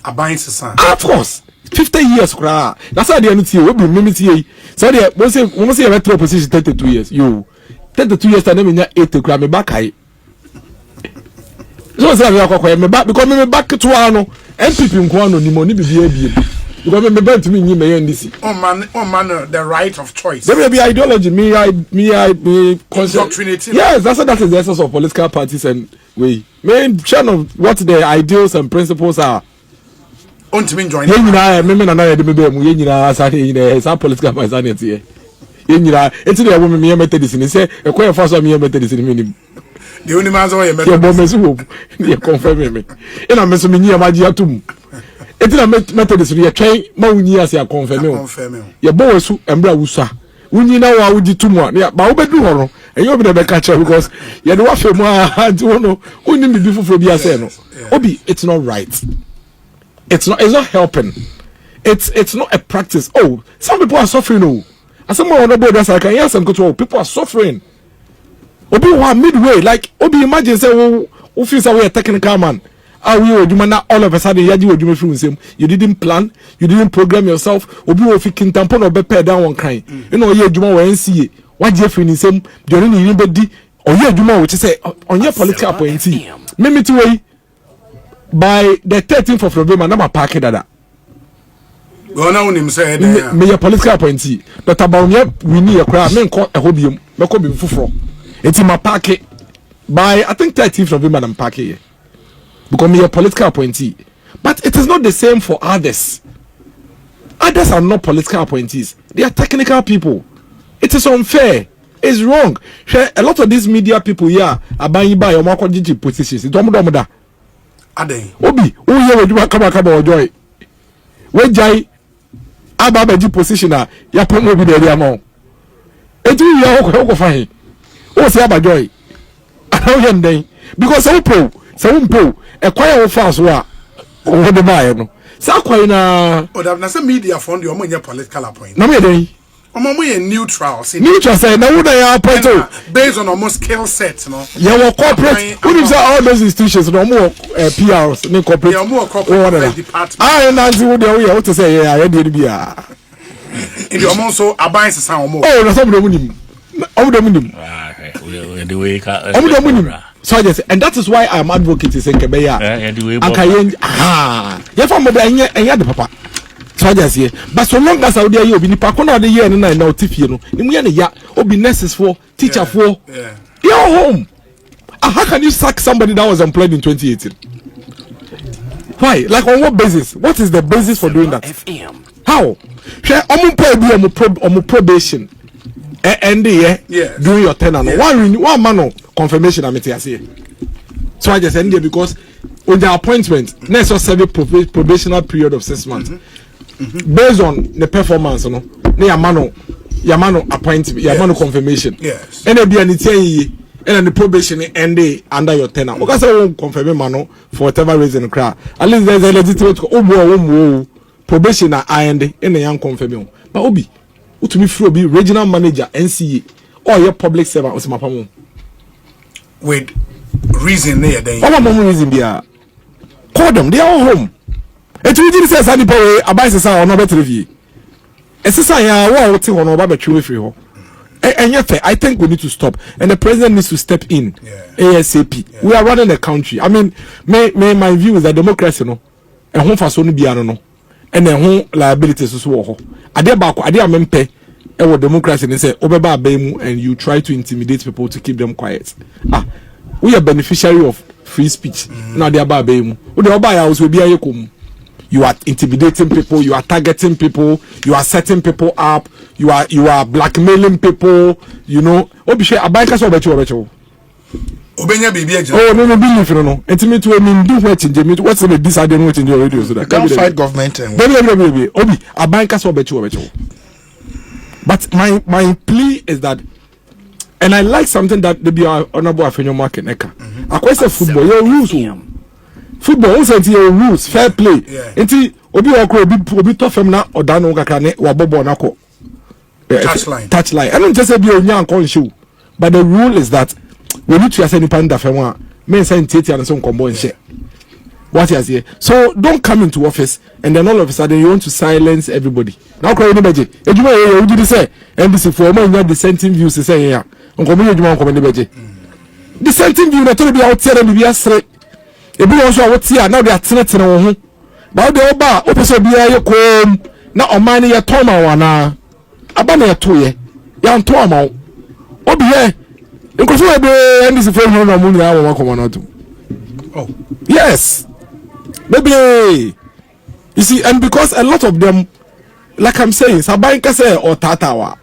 Of course, 50 years. That's how they are not here. We be mimiti. So they we say retro position 32 years. You 32 years time me 8 me back high. So say me back because me back to ano MPP nko ano ni mo ni bibia. Because me bent me me NDC. Oh man, the right of choice. There will be ideology. Me indoctrinating. Yes, that is the essence of political parties and we main channel of what their ideals and principles are. Ultimate join. Me na me political parties here. It's the woman me Methodist ni say e kwa faso me Methodist ni me. The only man so you confirm me. Ina me so me nyia maji atum. Etina Methodist ye twen ma wunyi ase a confirm o ye bo wasu embra wusa wunyi na wa wudi tumu a ba wo bedu horo eyo obi na be catch because ye de wa femu a anti wono wunni mi bifufo bi ase no obi it's not right, it's not helping, it's not a practice. Oh, some people are suffering. Oh, as some on the board that's like yes and control people are suffering. Obi wa midway like obi imagine say wo feel say we a technical man. All of a sudden, you didn't plan, you didn't program yourself. Obi wo fi kintampo no be pay down one kind. You know, ye adwuma we NCA. What Jeffrey ni sem, jori ni anybody. Or ye adwuma which say on your political appointee. Me to way by the 13th of November, na ma park dada. Go na unim say me your political appointee. But about me we need a crowd. Me nko ehobium. Me ko be fufuro. Enti ma park by I think 13th of November na park here. Because me a political appointee. But it is not the same for others. Others are not political appointees. They are technical people. It is unfair. It's wrong. A lot of these media people here are buying by your positions. Domda. Ade. Obi, who here would come or joy? When Jai Ababaji positioner, Yapon will be the amount. And do you fine? Oh, say about joy. how you ndeng because some po e kwaya wo fa so a wo de ba no sa kwaya na o da na say media fund you omo political appointment na me dey omo neutral say na wo da ya appoint based on almost skill set no yeah we corporate who is all those institutions no more PRs ne corporate yeah more corporate department na nti wo dey wo to say yeah ya dey bia in the omo so aban sesa omo na some dem nim the way so yes, and that is why I'm advocating saying kebeya anka ye for mo be enya de papa so yes here but so long as Saudi obi ni pa kono de ye na otifie no ni mu ye ne ya obi nurses for teacher for your home how can you sack somebody that was employed in 2018 why like on what basis what is the basis for doing that how share omo probation and during your tenure one man confirmation I'm here. So I just end there because with the appointment next or serve probational period of 6 months based on the performance no yamano appointment yamano confirmation and be an and the probation end under your tenure because I won't confirm man for whatever reason at least there's a legitimate probation and in a young confirmation but obi to me through be regional manager NCA or your public servant was my pamo with reason there then reason there call them they are home it will say any boy about say or no better review esisa ya wa wote ho no ba betwe free ho and I think we need to stop and the president needs to step in ASAP we are running the country I mean my view is that democracy no e ho fa so no bia no and then liabilities so ho ade ba ko ade amempe e wo democracy ni say obeba abemu and you try to intimidate people to keep them quiet we are beneficiary of free speech now they aba abemu o de oba ya so bia yekom you are intimidating people you are targeting people you are setting people up you are blackmailing people you know obi she abanka so obecho obenya bibi agina oh no believe no intimate to me do what change me what's the decide no change your radio so that can't fight government and baby obi abanka so obecho but my plea is that and I like something that the honorable Afenyo market neka akwese football your rules football also your rules fair play enti obi okro obi to fam na odano kakra ne wabobo na ko touchline I don't just say be onya ankon show but the rule is that we need to assign any panda fam men say ntete and so nkombo nche what you say so don't come into office and then all of a sudden you want to silence everybody now cry no beje ejuma you do say NDC for man dissenting views say here nkombo ejuma nkombo ne beje dissenting view na to be out there and be asre ebi won so awoti a now they are tenetene wo ho ba de oba opeso bia ye kom na oman ne ye toma wana aba na ye to ye ya nto ama obi he nkoso e be NDC for no na mu nya wo makomo na to oh yes maybe you see and because a lot of them like I'm saying sabanka say or tatawa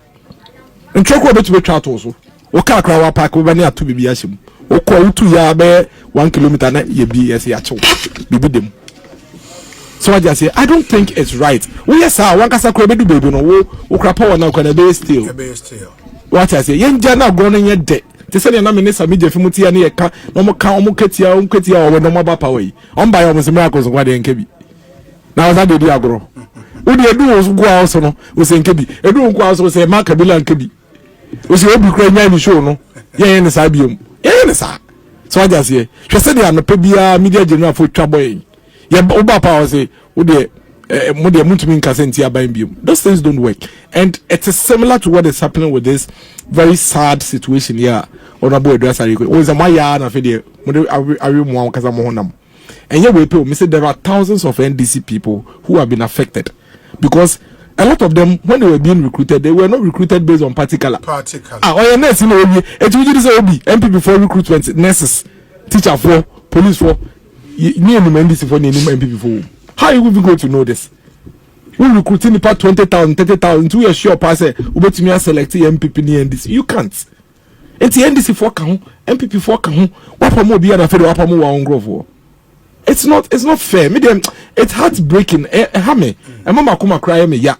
ntroko be to be twa to so o ka kra wa park we bani atu bibi ashim o ko utu ya be 1 kilometer na ye bi yes ya chew bibi dem so I just say I don't think it's right we yes one kasa kra be do baby no wo kra power na ko na be still what I say yenja na go no ye de te se na me ne sami je fimuti ya ne ye ka no mo ka o mo ketia o no mo ba power yi on ba yo mo se miracle so kwa de nkebi na wa de di agro wo de edu wo go house no wo se nkebi edu go house wo se ma kabila nkebi wo se obi kra nya ni show no ye ne sa biom ye ne sa so I just say hwe se de anope bia media general for twa boy ye oba power say wo de mo de muntumi nkase ntia ban biom those things don't work and it is similar to what is happening with this very sad situation here on about address o za maya na fe de mo de awi mo kasa mo honam and yet we pay me say there are thousands of NDC people who have been affected because a lot of them when they were being recruited they were not recruited based on particular or your nurse no obi et you say obi MPP for recruitment nurses teacher for police for ni NDC for ni MPP for how you even go to know this we recruiting about 20,000 30,000 to your sure pass ubetumi select MPP ni NDC you can't it's NDC for kan MPP for kan wapa mo bia na fe wapa mo wa ngrovo it's not fair medium it's heartbreaking hame mama kuma cry me ya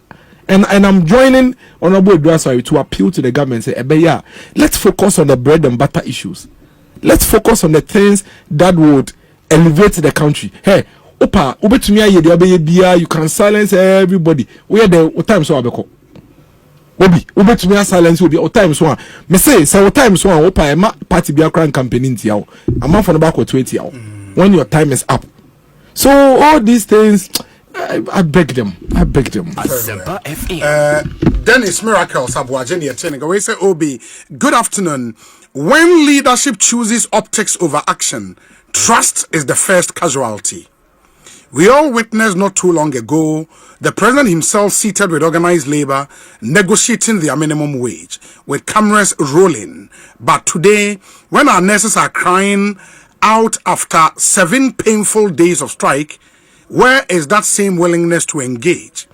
and I'm joining honorable Adjudication to appeal to the government say ebe ya let's focus on the bread and butter issues Let's focus on the things that would elevate the country. Hey, Opa, you can silence everybody. Where the time so abeko. Obi, ubetumi silence obi o time so me say o time so Opa ma party bia cran campaign nti yawo. Am for the back 20 yawo. When your time is up. So all these things I beg them. Dennis Miracles Aboagye we say Obi, good afternoon. When leadership chooses optics over action, trust is the first casualty. We all witnessed not too long ago the president himself seated with organized labor negotiating their minimum wage with cameras rolling. But today, when our nurses are crying out after 7 painful days of strike, where is that same willingness to engage?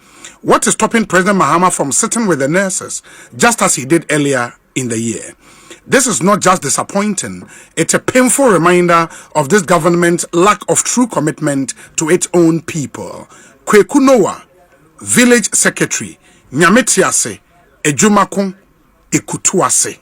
What is stopping President Mahama from sitting with the nurses just as he did earlier in the year? This is not just disappointing, it's a painful reminder of this government's lack of true commitment to its own people. Kweku Noah, Village Secretary, Nyametiase, Ejumako, Ekutuase.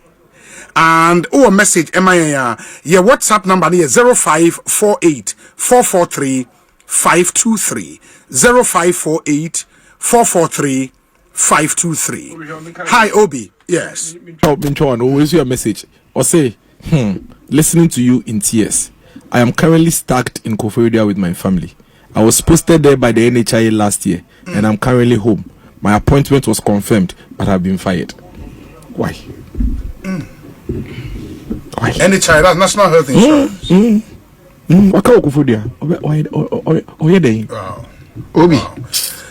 And our message, MIA, your WhatsApp number is 0548 443 523. 0548 443 523. Hi, Obi. Yes. Always your message. Or say, listening to you in tears. I am currently stuck in Koforidua with my family. I was posted there by the NHIA last year, and I'm currently home. My appointment was confirmed, but I've been fired. Why? Why? NHIA, that's National Health Insurance. What kind of Koforidua? Wow. Obi,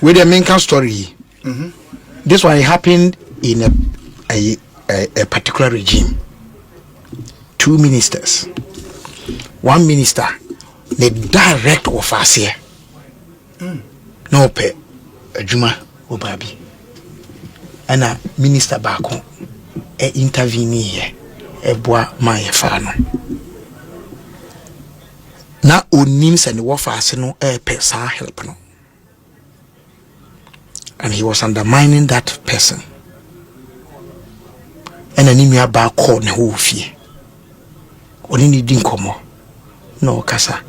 with the main story, this one happened in a particular regime. 2 ministers. 1 minister, the direct officer, no pay, Juma Obabi, and a minister back home, intervene here, bois my fano. Now, names and the warfare no person help no. And he was undermining that person. And an email back called who fear. Only didn't come. No, Kasa.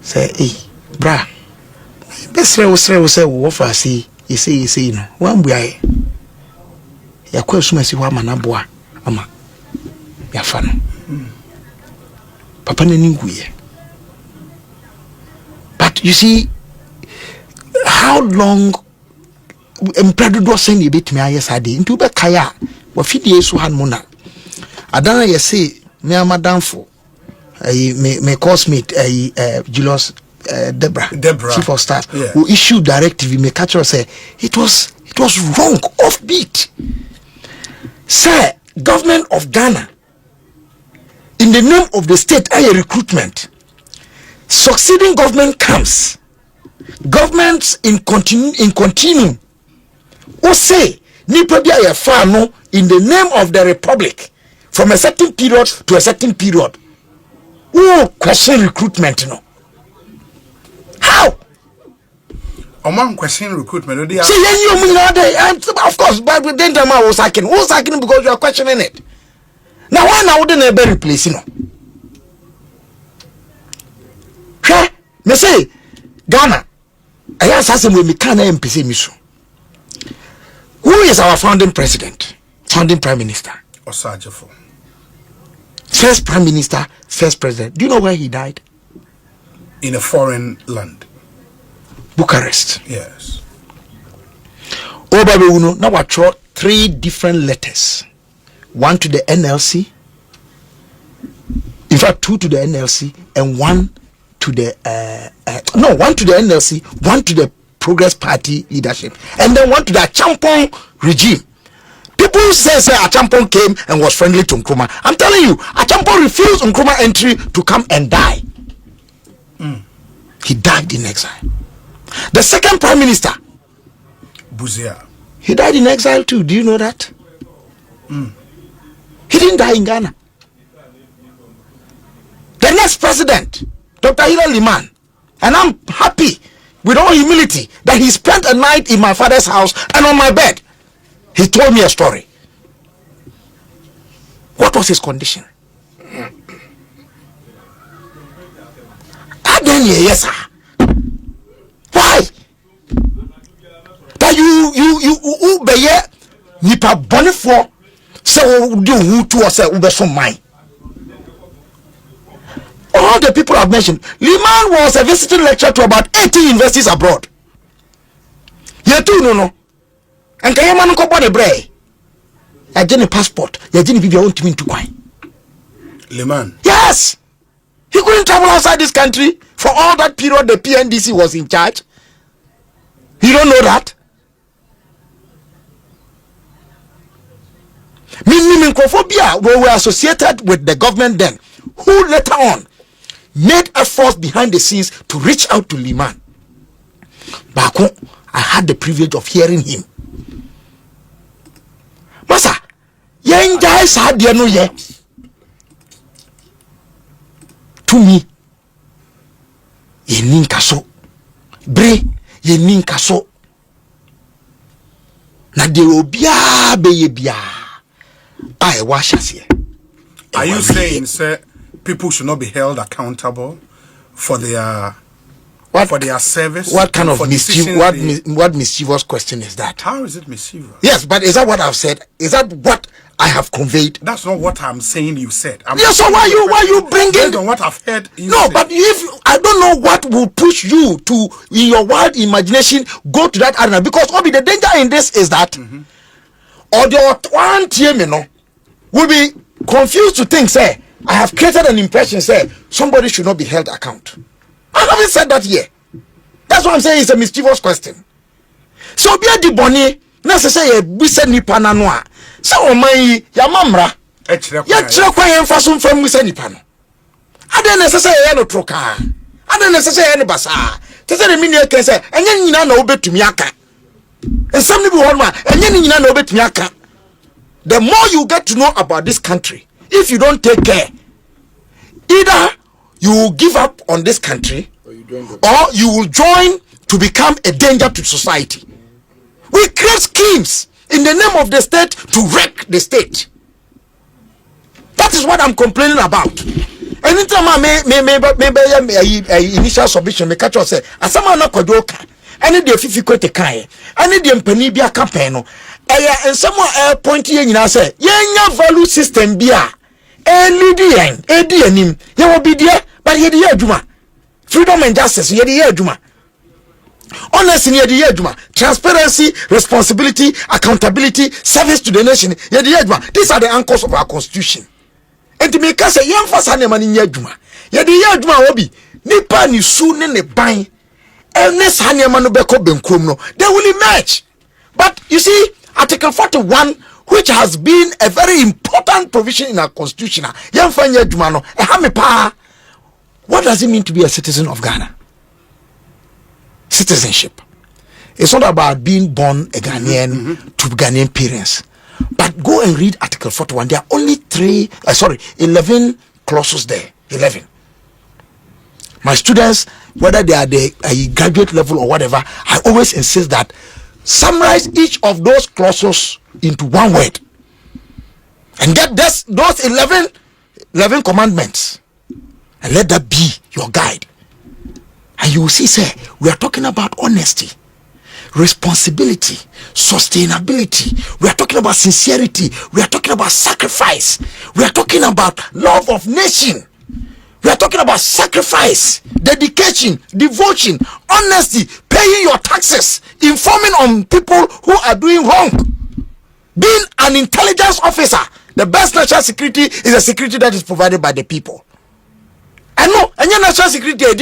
Say, hey, bra. Best say, what I see, you say, no. One way. Ya question, see what manaboa, ama. Ya fan. Papa Nenguye. But you see, how long Empredo send you bit me ayesade into be kaya wa fidie so han mona adan ye say me amadamfo me cosmate Julius Debra chief of staff who issued directive me catch us say it was wrong, offbeat. Sir, government of Ghana in the name of the state recruitment, succeeding government comes, governments in continue who say nipa bia ye fa no in the name of the republic from a certain period to a certain period. Who question recruitment no? How? Among question recruitment, see you and of course, but then the man was sacking. Who's sacking because you are questioning it? Now why now wouldn't ever replace you know? Me say Ghana, I ask him when me can MPC misu. Who is our founding president? Founding prime minister? Osajefo. First prime minister, first president. Do you know where he died? In a foreign land. Bucharest. Yes. Obabe now I draw 3 different letters. 1 to the NLC. In fact, 2 to the NLC and 1 to the 1 to the NLC, 1 to the Progress Party leadership, and then 1 to the Achampong regime. People say Achampong came and was friendly to Nkrumah. I'm telling you, Achampong refused Nkrumah entry to come and die. He died in exile. The second prime minister, Buzia, he died in exile too. Do you know that? He didn't die in Ghana. The next president, Dr. Hilal Liman, and I'm happy with all humility that he spent a night in my father's house and on my bed. He told me a story. What was his condition? then yes sir. Why? That you beye nipa bone for so do who to us ube so mine. All the people I've mentioned, Liman was a visiting lecturer to about 80 universities abroad. You too no. And can you man go body bray? I get a passport. You didn't give your own team to buy. Liman. Yes. He couldn't travel outside this country for all that period the PNDC was in charge. You don't know that? Microphobia were associated with the government then, who later on made efforts behind the scenes to reach out to Liman. Bako, I had the privilege of hearing him. Masa, yen guys had the no ye. To me, ye ninkaso. Bre, ye ninkaso. Na de obia be ye bia. I wash here. Are you saying, sir, people should not be held accountable for their service? What kind of what mischievous question is that? How is it mischievous? Yes, but is that what I've said? Is that what I have conveyed? That's not what I'm saying you said. Yes, so why you bringing? Based on what I've heard you No, say. but if I don't know what will push you to, in your wild imagination, go to that arena, because the danger in this is that or the one team, will be confused to think, say, I have created an impression, say, somebody should not be held account. I haven't said that here. That's what I'm saying. It's a mischievous question. So be a diboni, necessary we said nipa na noa. So my ya mamra. Ya chekwa yen fasum from we said nipa no. Ade necessary ya no troka. Ade necessary ya no basa. Te say the mini can say, enye nyina na obetumi aka. Ensam ni bi won ma, enye nyina na obetumi aka. The more you get to know about this country, if you don't take care, either you will give up on this country or you will join to become a danger to society. We create schemes in the name of the state to wreck the state. That is what I'm complaining about. Anytime I initial submission, me catch us say, asama na kwadoka. Any the fifi kwete kai. Any the mpani bia campaign. And someone point here in say, yenya value system bia. Lidian, Edianim, you will be there, but ye the Juma. Freedom and justice, ye the Juma. Honesty, ye the Juma. Transparency, responsibility, accountability, service to the nation, ye the Juma. These are the anchors of our constitution. And to make us a young fast man in Yajuma. Ye the Juma obi, nipa ni soon in the bang. And this Hanyamano Beko Benkumno, they will emerge. But you see, Article 41, which has been a very important provision in our constitution, what does it mean to be a citizen of Ghana? Citizenship. It's not about being born a Ghanaian to Ghanaian parents. But go and read Article 41. There are only 11 clauses there. 11. My students, whether they are the graduate level or whatever, I always insist that summarize each of those clauses into one word and get those 11 commandments and let that be your guide, and you will see, sir, we are talking about honesty, responsibility, sustainability. We are talking about sincerity. We are talking about sacrifice. We are talking about love of nation. We are talking about sacrifice, dedication, devotion, honesty, paying your taxes, informing on people who are doing wrong, being an intelligence officer. The best national security is a security that is provided by the people. I know, and your national security is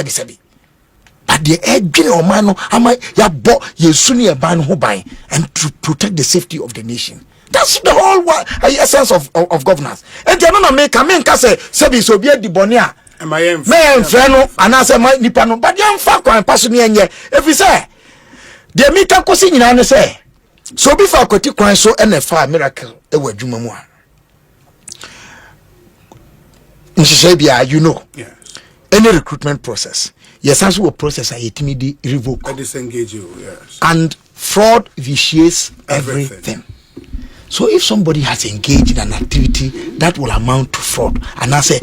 sebi. But the edge of man, ya bo ye suni a ban who buy and to protect the safety of the nation. That's the whole essence of governance. And they don't make a man say, Sebi so be a dibonia. Me and Freno, and I say, my nipano, but young fuck and pass me and ye. If you say, the Mika Cosin and say, so before I could take so and a fire miracle, a word Jumamua. In Shabia, you know, any recruitment process, yes, as a process, I immediately revoke. I disengage you, yes. And fraud vitiates everything. So if somebody has engaged in an activity that will amount to fraud, and I say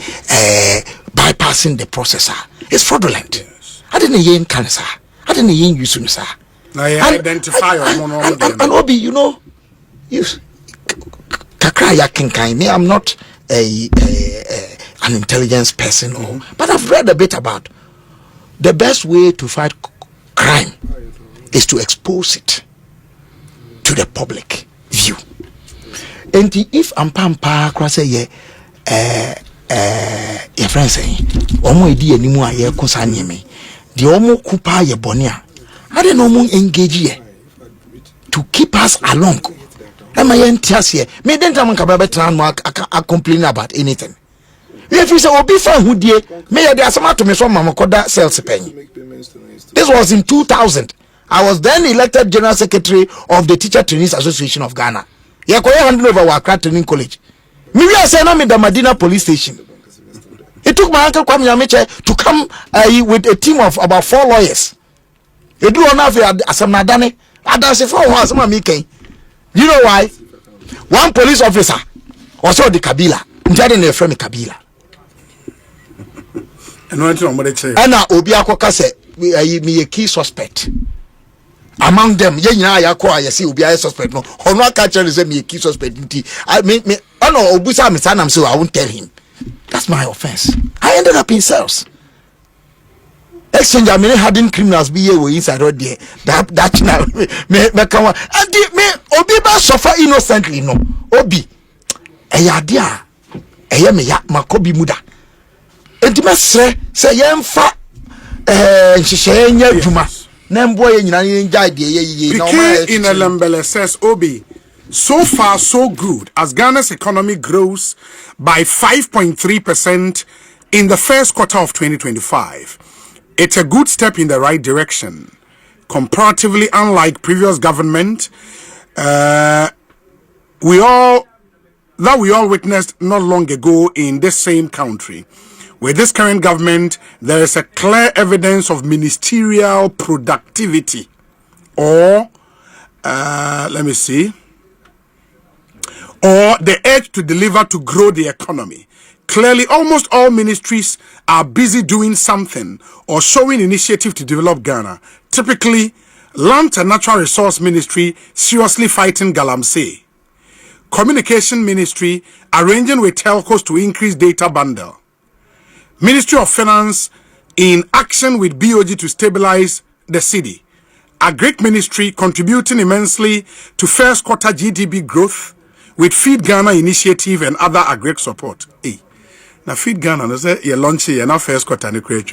bypassing the processor, it's fraudulent. Yes. I didn't hear cancer. I didn't hear you soon, sir. Now you identify and Obi, you know, kakra yakinkai. Me, I'm not an intelligence person, but I've read a bit about the best way to fight crime is to expose it to the public view. And if ampampa krasa ye your friend saying omo edi animu aye kosa nyeme the omo kupa ye bonia I don't know engage ye to keep us along. Am I entias here? Me den tam nka ba tran mo a complain about anything. If you say obi fa hu die me ye de asama to me so mamakoda sales penny. This was in 2000. I was then elected General Secretary of the Teacher Trainees Association of Ghana. Ye ko handle over Wakra Training College. Me we say na me the Medina police station. It took my uncle Kwame Ameche to come with a team of about 4 lawyers. You do enough asam nadane. Adase for one asama me ken. You know why? One police officer also the Kabila. Njade na friend Kabila. And what you want say? Ana obi akoka say me a key suspect. Among them, ye nyina yakwa ye say obi a suspect no. Ono aka tell say me a key suspect nti. I me ono obusa me sanam so I won't tell him. That's my offense. I ended up in cells. Exchange I mean hardened criminals be here inside right there. That now me come and me obi ba suffer innocently no. Obi eyadia eye me ya makobi muda. Enti me say yemfa nhihye nya adwuma. Na mbo ye nyina ye njai de ye na o ma in Elembele says Obi, so far so good as Ghana's economy grows by 5.3% in the first quarter of 2025. It's a good step in the right direction. Comparatively, unlike previous government, we all witnessed not long ago in this same country. With this current government, there is a clear evidence of ministerial productivity, or let me see, or the urge to deliver to grow the economy. Clearly, almost all ministries are busy doing something or showing initiative to develop Ghana. Typically, Land and Natural Resource Ministry seriously fighting galamsey. Communication Ministry arranging with telcos to increase data bundle. Ministry of Finance in action with BOG to stabilize the city. Agric Ministry contributing immensely to first quarter GDP growth with Feed Ghana initiative and other agric support. Hey. Now Feed Ghana, no say you launch it now first quarter ni create.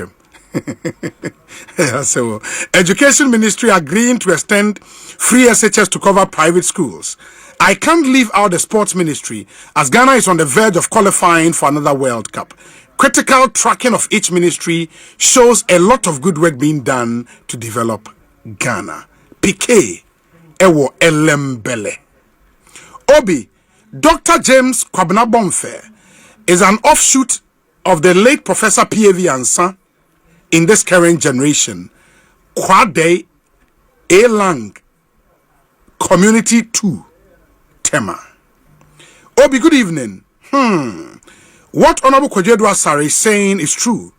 So Education Ministry agreeing to extend free SHS to cover private schools. I can't leave out the Sports Ministry as Ghana is on the verge of qualifying for another World Cup. Critical tracking of each ministry shows a lot of good work being done to develop Ghana. PK Ewo Elembele. Obi, Dr. James Kwabena Bomfe is an offshoot of the late Professor P.A.V. Ansa in this current generation. Kwade Elang Community 2 Tema. Obi, good evening. What Honorable Kojedu Asare is saying is true.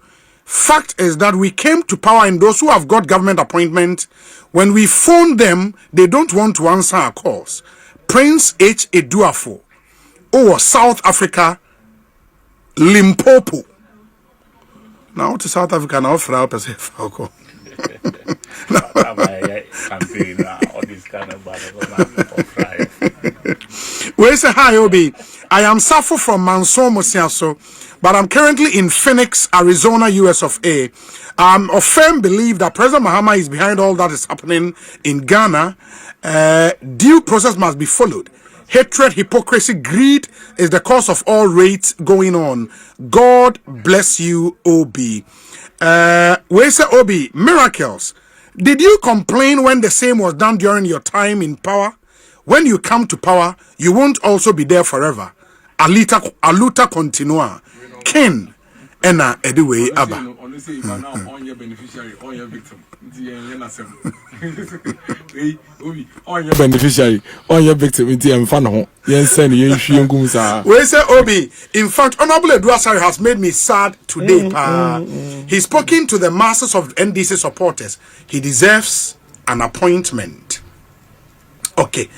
Fact is that we came to power and those who have got government appointment, when we phone them, they don't want to answer our calls. Prince H. Eduafo, South Africa, Limpopo. Now to South Africa now for our Falco. We say hi Obi. I am Safo from Manso Mosiaso, but I'm currently in Phoenix, Arizona, US of A. I'm of firm belief that President Mahama is behind all that is happening in Ghana. Due process must be followed. Hatred, hypocrisy, greed is the cause of all rates going on. God bless you, Obi. We say Obi, miracles. Did you complain when the same was done during your time in power? When you come to power, you won't also be there forever. Aluta continua. Ken, ena anyway aba Honestly, now on your beneficiary, on your victim. Beneficiary, on your victim. We say Obi, in fact, Honorable Edwasari has made me sad today. He's spoken to the masses of NDC supporters. He deserves an appointment. Okay.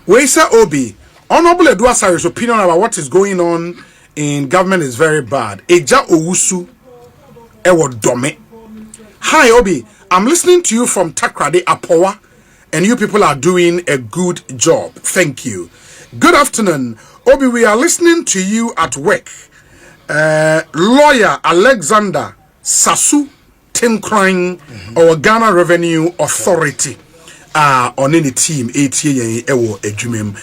We say Obi, Honorable Edwasari's opinion about what is going on in government is very bad. Eja Owusu Ewo Dome. Hi Obi, I'm listening to you from Takrade Apowa, and you people are doing a good job. Thank you. Good afternoon. Obi, we are listening to you at work. Lawyer Alexander Sasu Tinkran, our Ghana Revenue Authority, on any team, Ewo Ejumim.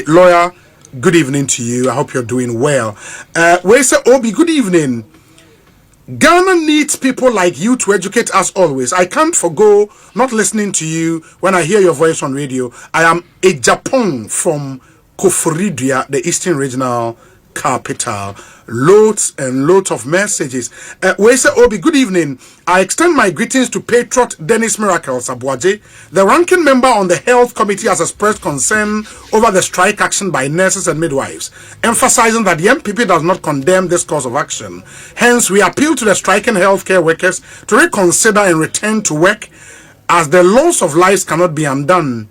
Lawyer, good evening to you. I hope you're doing well. We say Obi, good evening. Ghana needs people like you to educate us always. I can't forgo not listening to you when I hear your voice on radio. I am a Japan from Koforidua, the Eastern Regional Capital. Loads and loads of messages. We say, Obi, good evening. I extend my greetings to Patriot Dennis Miracles Aboagye. The ranking member on the Health Committee has expressed concern over the strike action by nurses and midwives, emphasizing that the MPP does not condemn this course of action. Hence, we appeal to the striking healthcare workers to reconsider and return to work, as the loss of lives cannot be undone.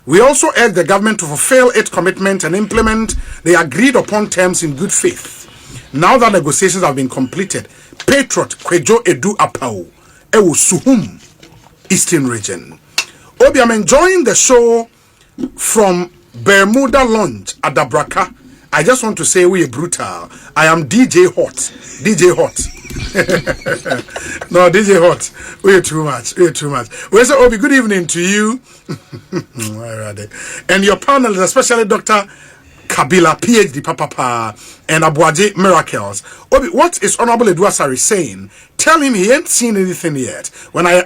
We also urge the government to fulfill its commitment and implement the agreed upon terms in good faith. Now that negotiations have been completed, Patriot Kwejo Edu Apau, Ewo Suhum, Eastern Region. Obi, I'm enjoying the show from Bermuda Lounge at Dabraka. I just want to say we are brutal. I am DJ Hot. DJ Hot. No, DJ Hot. We're too much. We're too much. We say, Obi, good evening to you. And your panel, especially Dr. Kabila, PhD Papa, and Aboagye Miracles. Obi, what is Honorable Edwasari saying? Tell him he ain't seen anything yet. When I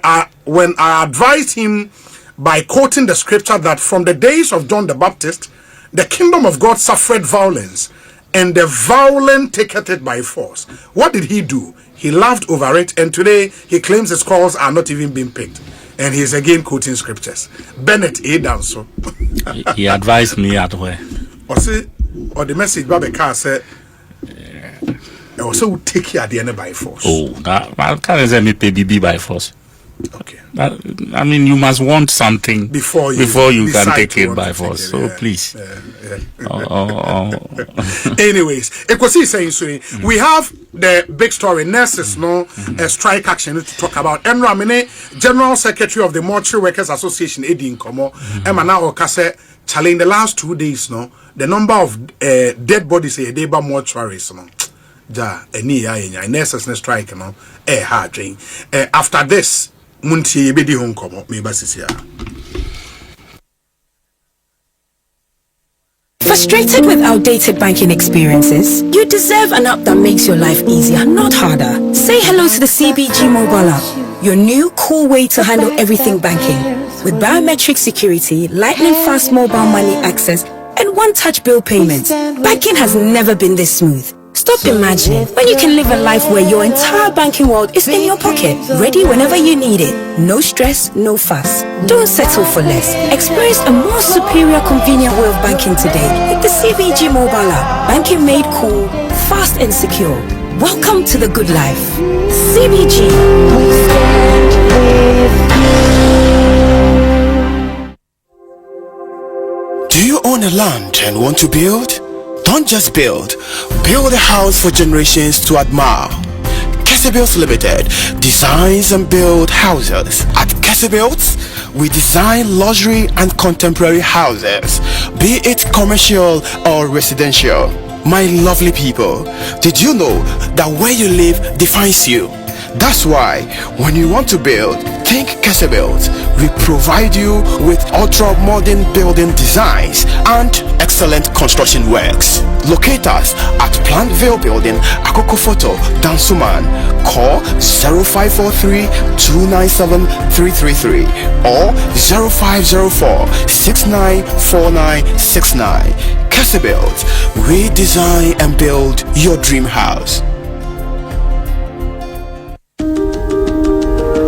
advised him by quoting the scripture that from the days of John the Baptist, the kingdom of God suffered violence, and the violent taketh it by force. What did he do? He laughed over it, and today he claims his calls are not even being picked. And he's again quoting scriptures. Bennett Edanso. He advised me at where? Or the message Babeka said, also take care at the end by force. Oh, that can't say me pay BB by force. Okay. I mean, you must want something before you can take it by force. So please. Anyways, Ekosiisen, we have the big story. Nurses, a strike action to talk about. Enramine, General Secretary of the Mortuary Workers Association, Edin Komo, Emana Okase, challenge the last 2 days, the number of dead bodies a day by mortuaries, nurses strike, hard. After this, Munti Bedi Hong Kong, Frustrated with outdated banking experiences? You deserve an app that makes your life easier, not harder. Say hello to the CBG mobile app, your new cool way to handle everything banking. With biometric security, lightning fast mobile money access, and one-touch bill payments, banking has never been this smooth. Stop imagining when you can live a life where your entire banking world is in your pocket, ready whenever you need it. No stress, no fuss. Don't settle for less. Experience a more superior, convenient way of banking today with the CBG mobile app. Banking made cool, fast and secure. Welcome to the good life. CBG. Do you own a land and want to build? Don't just build. Build a house for generations to admire. Kesebuilds Limited designs and build houses. At Kesebuilds, we design luxury and contemporary houses, be it commercial or residential. My lovely people, did you know that where you live defines you? That's why when you want to build, think Kesebuilds. We provide you with ultra-modern building designs and excellent construction works. Locate us at Plantville Building, Akoko Photo, Dansuman. Call 0543-297-333 or 0504-694969. Kesebuilds, we design and build your dream house.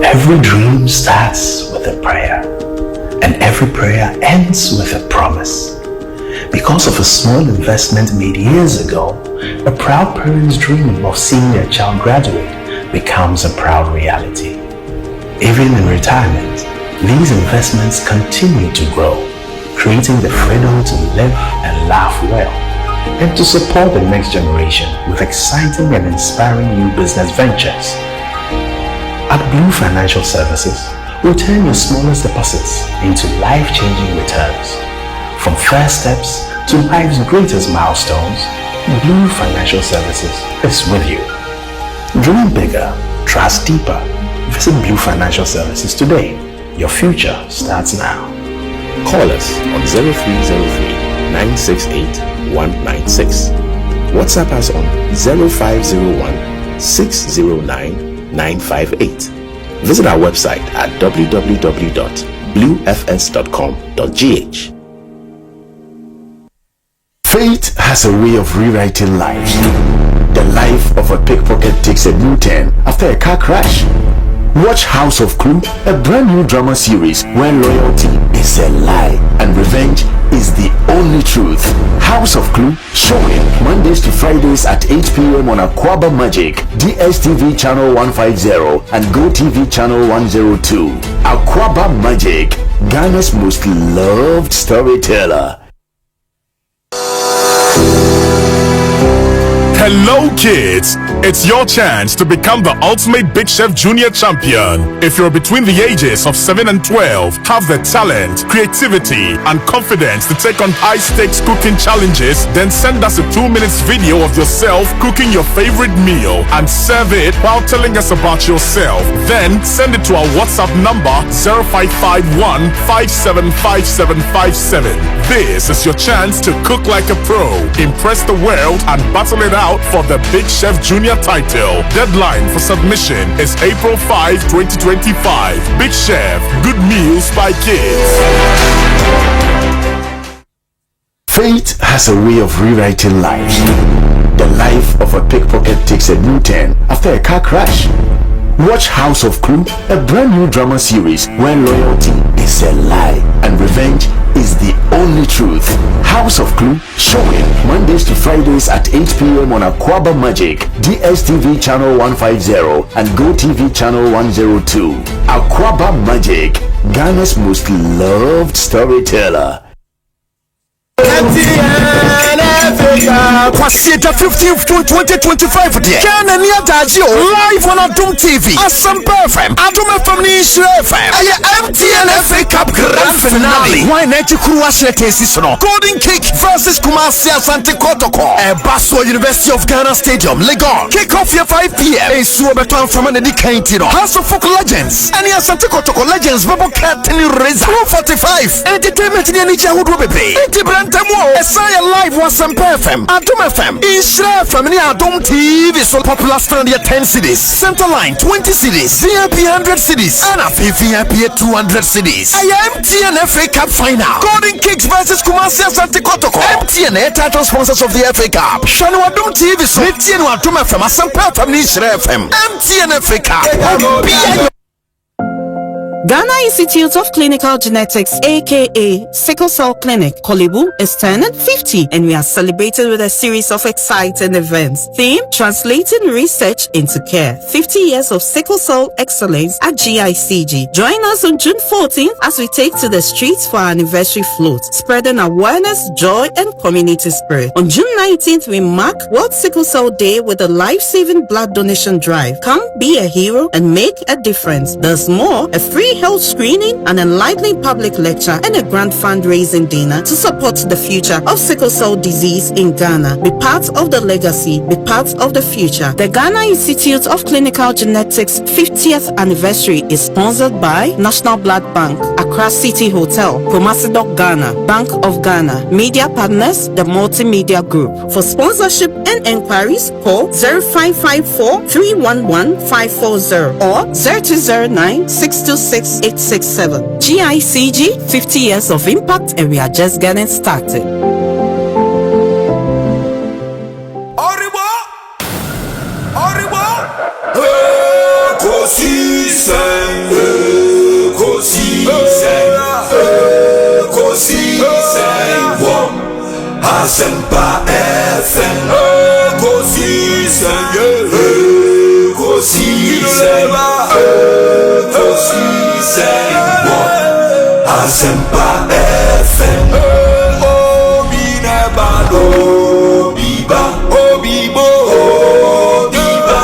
Every dream starts with a prayer, and every prayer ends with a promise. Because of a small investment made years ago, a proud parent's dream of seeing their child graduate becomes a proud reality. Even in retirement, these investments continue to grow, creating the freedom to live and laugh well, and to support the next generation with exciting and inspiring new business ventures. At Blue Financial Services, we turn your smallest deposits into life-changing returns. From first steps to life's greatest milestones, Blue Financial Services is with you. Dream bigger, trust deeper. Visit Blue Financial Services today. Your future starts now. Call us on 0303-968-196. WhatsApp us on 0501-609-958. Visit our website at www.bluefs.com.gh. Fate has a way of rewriting lives. The life of a pickpocket takes a new turn after a car crash. Watch House of Clue, a brand new drama series where loyalty is a lie and revenge is the only truth. House of Clue, showing Mondays to Fridays at 8 p.m. on Aquaba Magic, DSTV channel 150 and GoTV channel 102. Aquaba Magic, Ghana's most loved storyteller. Hello kids! It's your chance to become the ultimate Big Chef Junior champion. If you're between the ages of 7 and 12, have the talent, creativity, and confidence to take on high-stakes cooking challenges, then send us a 2-minute video of yourself cooking your favorite meal and serve it while telling us about yourself. Then send it to our WhatsApp number 0551 575757. This is your chance to cook like a pro, impress the world, and battle it out for the Big Chef Junior title. Deadline for submission is April 5, 2025. Big Chef, good meals by kids. Fate has a way of rewriting lives. The life of a pickpocket takes a new turn after a car crash. Watch House of Clue, a brand new drama series where loyalty is a lie and revenge is the only truth. House of Clue, showing Mondays to Fridays at 8 p.m. on Aquaba Magic, DSTV channel 150 and GoTV channel 102. Aquaba Magic, Ghana's most loved storyteller. Kwasieta 15th to 2025 dear. Ghana ni Adjudication live on Adum TV. Asampa FM, Adum FM ni Shire FM. Aye MTN FA Cup Grand Finale. Why not you crew no? Golden Kick versus Kumasi Asante Kotoko. Basso University of Ghana Stadium, Legon. Kick off here 5 p.m. Suobetan from an Edikaintino. House of Folk Legends. And Asante Kotoko Legends Babo Captain Reza 245. Entertainment ni Anicha Hudrobepe. Brantamo, Esaya Live was some FM, Adum FM, Ishra Family Adum TV, so popular stand here 10 cities, Centerline 20 cities, VIP 100 cities, and a VIP 200 cities. I am TNFA Cup Final, Golden Kicks versus Kumasi Asante Kotoko, MTN title sponsors of the FA Cup, Shanu Adum TV, so MTN Adum FM, Asampa FM, Ishra FM, MTN Cup. Ghana Institute of Clinical Genetics, aka Sickle Cell Clinic, Kolebu, is turning 50, and we are celebrating with a series of exciting events. Theme: Translating Research into Care. 50 years of sickle cell excellence at GICG. Join us on June 14th as we take to the streets for our anniversary float, spreading awareness, joy, and community spirit. On June 19th, we mark World Sickle Cell Day with a life-saving blood donation drive. Come be a hero and make a difference. There's more: a free health screening, an enlightening public lecture, and a grand fundraising dinner to support the future of sickle cell disease in Ghana. Be part of the legacy, be part of the future. The Ghana Institute of Clinical Genetics 50th anniversary is sponsored by National Blood Bank, Accra City Hotel, Kumasi Dock Ghana, Bank of Ghana, media partners, the Multimedia Group. For sponsorship and enquiries, call 0554 311 540 or 0209 626 867. GICG, 50 years of impact, and we are just getting started. Ekosiisen. Asempa FM. Ekosiisen, Ekosiisen, Ekosiisen. Asempa FM. Obi nebado, Obiba, Obibo, Obiba,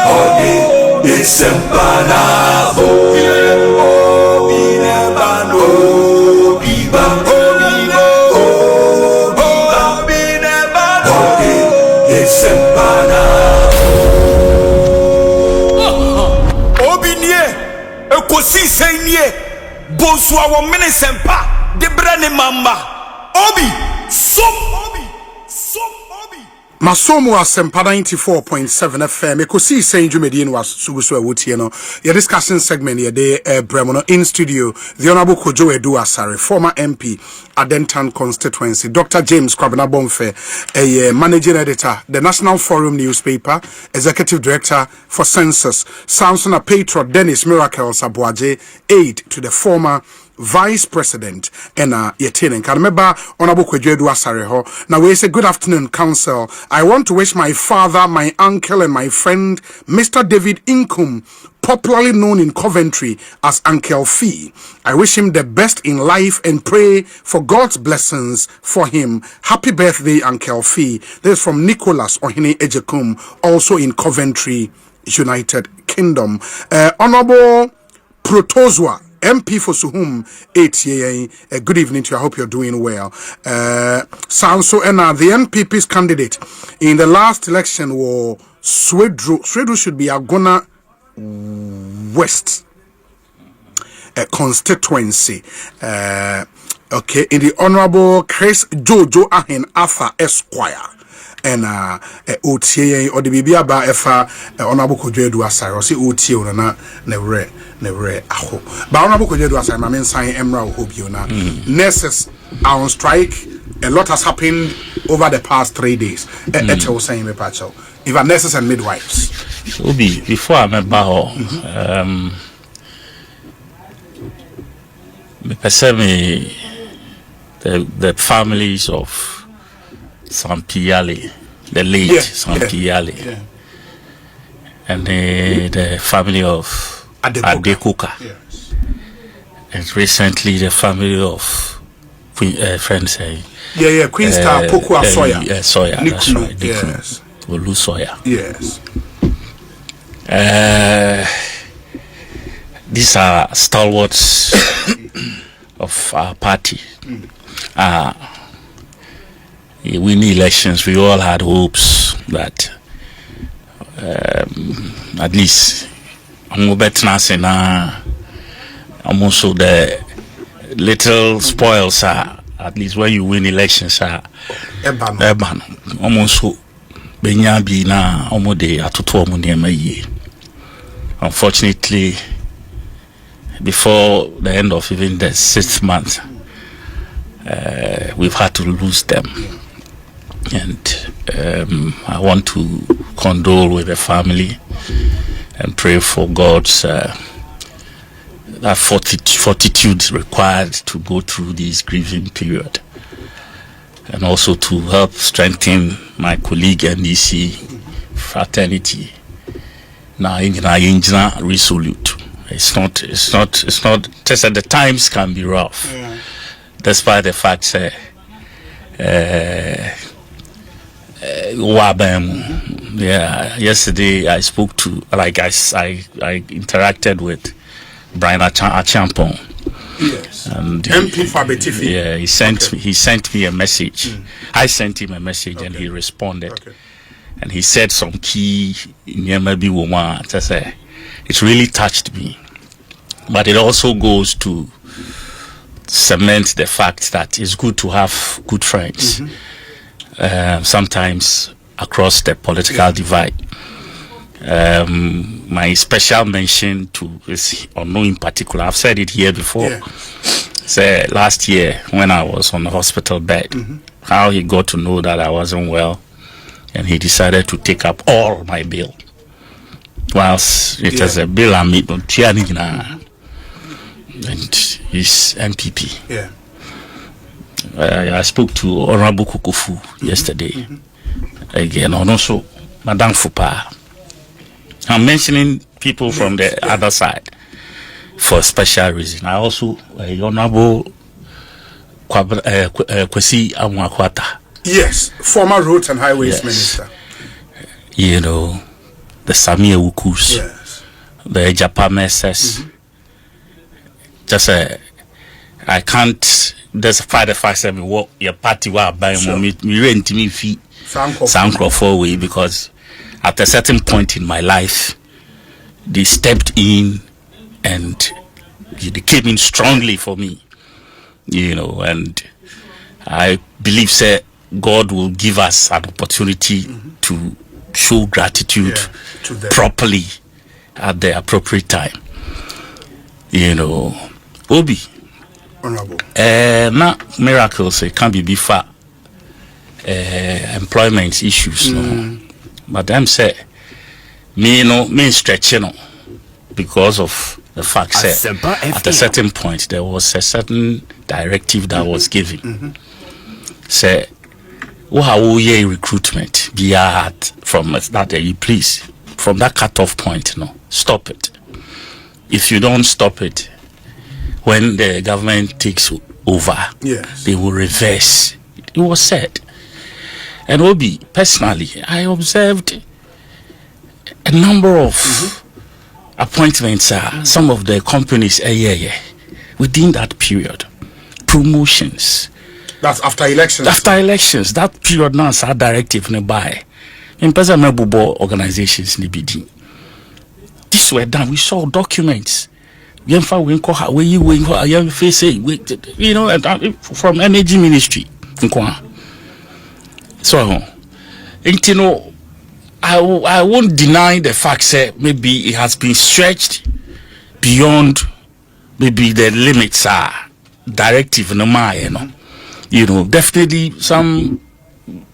Obi Isempanabo. Obi nebado, Obiba, Obibo, Obi nebado, Obi Isempanabo. Obi nie, Ekosiisen nie. Bonsoir wo mene sempa de brane mama obi som Masomo Asempa 94.7 FM. Ekosiisen dwumedi no asuguso awotie no. Your discussion segment here dey Bremono in studio. The Honorable Kojo Edu Asare, former MP Adentan constituency. Dr. James Kwabena Bomfe, a managing editor, the National Forum newspaper, executive director for census. Samson Petro Dennis Miracles Aboagye, aide to the former Vice President and Yetinen. Can remember Honorable Kwejedu Asareho. Now we say good afternoon, Council. I want to wish my father, my uncle, and my friend, Mr. David Inkum, popularly known in Coventry as Uncle Fee. I wish him the best in life and pray for God's blessings for him. Happy birthday, Uncle Fee. This is from Nicholas Ohene Ejekum, also in Coventry, United Kingdom. Honorable Protozwa MP for Suhum 8 good evening to you. I hope you're doing well. Sanso Ena, the NPP's candidate in the last election was Swedru. Swedru should be Agona West constituency. Okay, in the Honorable Chris Jojo Ahen Arthur Esquire. And OTA or the Bibia ba efa Honorable Kojedu Asare si OTA na never aho. But Honorable Kojedu Asare my men sign Emra Hobio na. Nurses are on strike. A lot has happened over the past 3 days. Echo saying me pacho. Even nurses and midwives. Obi, before I met Baho, me perceive the families of Sampiale, the late Sampiale, and the family of Adekuka, and recently the family of friends. Queenstown Pokua Soya. Soya, that's right. Yes. Olu Soya. Yes. These are stalwarts of our party. We win elections. We all had hopes that at least I'm also the little spoils are at least when you win elections are Eban almost benya bi na omode atoto omunema yi. Unfortunately, before the end of even the 6th month, we've had to lose them. And I want to condole with the family and pray for God's that fortitude required to go through this grieving period, and also to help strengthen my colleague NDC fraternity. Now, resolute. It's not just that the times can be rough, despite the fact yesterday I spoke to, I interacted with Brian Achampong. Yes. And MP Fabetifi. Yeah, he sent me a message. I sent him a message and he responded. And he said some key maybe woman. It really touched me. But it also goes to cement the fact that it's good to have good friends. Sometimes across the political divide. My special mention to is unknown in particular. I've said it here before. Say last year when I was on the hospital bed, how he got to know that I wasn't well, and he decided to take up all my bill. Whilst it was a bill I made on Tianina and his MPP. I spoke to Honorable Kukufu yesterday. Again, and also Madame Fupa. I'm mentioning people from the other side for a special reason. I also Honorable Kwesi Amwakwata. Yes, former Roads and Highways Minister. You know, the Samia Wukus, the Japan SS. Just I can't. There's a fight if I say what your party will buy me rent me fee sound way, because at a certain point in my life they stepped in and they came in strongly for me, you know, and I believe say God will give us an opportunity to show gratitude properly at the appropriate time, you know. Obi, Honorable. Not miracles, it can be before employment issues, no. But them say me stretching, no, because of the fact that at a certain point there was a certain directive that was given. Say, what ye recruitment be at from that you please from that cutoff point, no, stop it. If you don't stop it, when the government takes over, they will reverse. It was said. And Obi, personally, I observed a number of appointments, some of the companies, within that period, promotions. That's after elections. After elections, that period now is our directive nearby. In person, organizations, this were done. We saw documents. You know, from energy ministry. So, you know, I won't deny the fact that maybe it has been stretched beyond maybe the limits are directive no more, you know, definitely some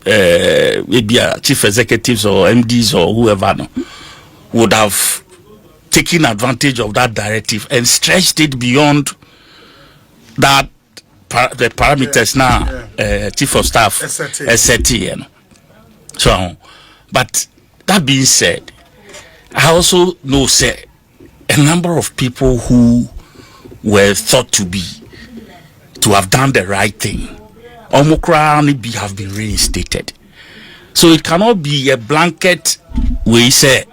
maybe chief executives or MDs or whoever would have taking advantage of that directive and stretched it beyond that the parameters now, chief of staff, SRT. So, but that being said, I also know say a number of people who were thought to have done the right thing, have been reinstated. So it cannot be a blanket way say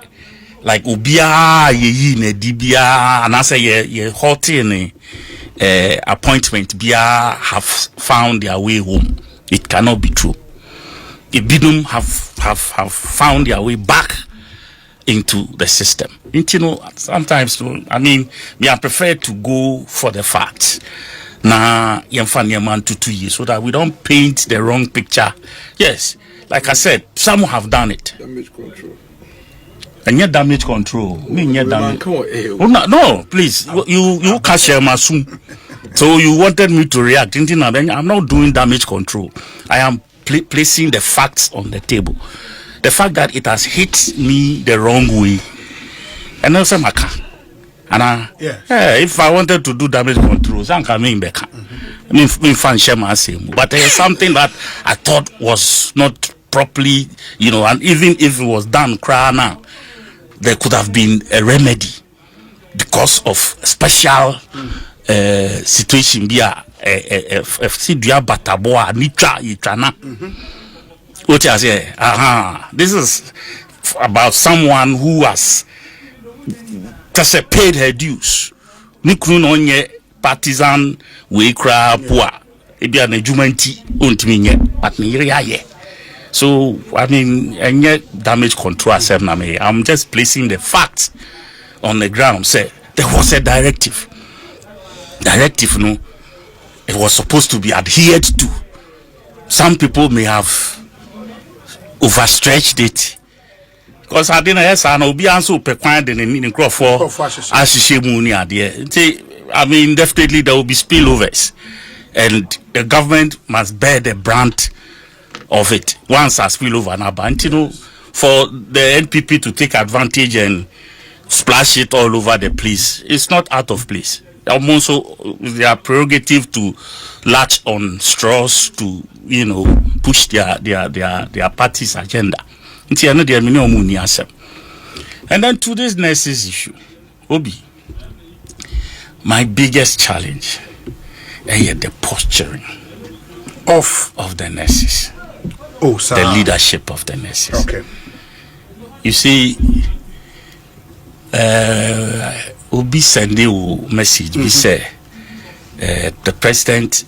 like ubia ye ne dibia and I say ye holding appointment bia have found their way home. It cannot be true. If Bidum have found their way back into the system. You know, sometimes I mean I prefer to go for the facts. Now, man to 2 years so that we don't paint the wrong picture. Yes, like I said, some have done it. Damage control. And yet damage control. No, please. You can't share my soon. So you wanted me to react. I'm not doing damage control. I am placing the facts on the table. The fact that it has hit me the wrong way. And also Maka. And if I wanted to do damage control, but there's something that I thought was not properly, you know, and even if it was done now, there could have been a remedy because of special situation. Which I say, this is about someone who has just paid her dues. Nikun onye partisan we cry poor. Ebi an ejumenti untimi but ni. So I mean, and yet damage control I'm just placing the facts on the ground. Say there was a directive. No, it was supposed to be adhered to. Some people may have overstretched it. Because I didn't have an be answer pequand in Crawford as I mean, definitely there will be spillovers, and the government must bear the brunt of it once a spillover now. But you know, for the NPP to take advantage and splash it all over the place, it's not out of place. almost their prerogative to latch on straws to, you know, push their party's agenda. And then to this nurses issue, Obi, my biggest challenge is the posturing of the nurses. Oh, sir. The leadership of the nurses. Okay. You see, Obi send a message. We say the president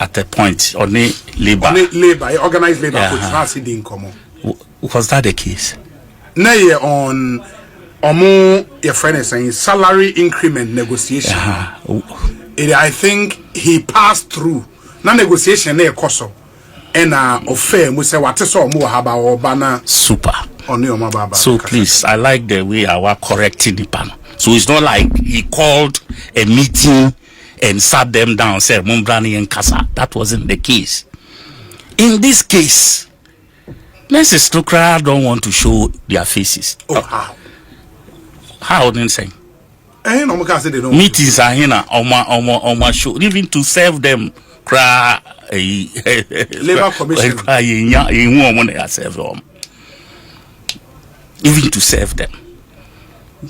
at the point on labor. Organized labor. Was that the case? No, on your friend is saying salary increment negotiation. I think he passed through. Na negotiation na ekoso. And offer we say what is all more haba or banner super. So please, I like the way our correcting the panel. So it's not like he called a meeting and sat them down, said Mumbrani and Kasa. That wasn't the case. In this case, nurses Tokra don't want to show their faces. Oh, how? How then say? Meetings are here on my show, even to serve them. Labor Commission. Even to serve them,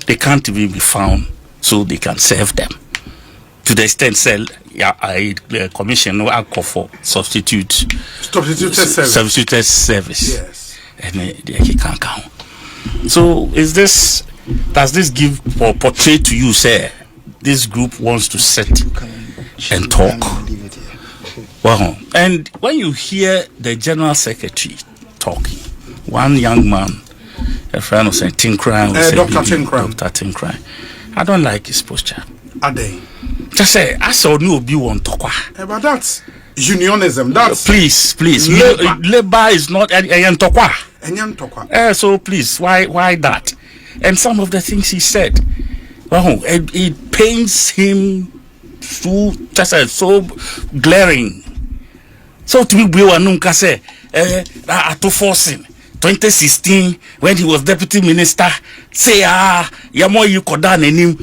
they can't even be found, so they can serve them. To the extent, commission will call for substituted service. Yes, and they can't count. So, does this give or portray to you, say, this group wants to sit and talk? Wow. And when you hear the general secretary talking, one young man, a friend was saying Tinkran, Dr. Tinkran. I don't like his posture. Are they? Just say, I saw no be one talk. But that's unionism. That's please. Labor is not a talk. So please, why that? And some of the things he said, it pains him so glaring. So to be nunca say to forcing 2016 when he was deputy minister say yamo you kodan enim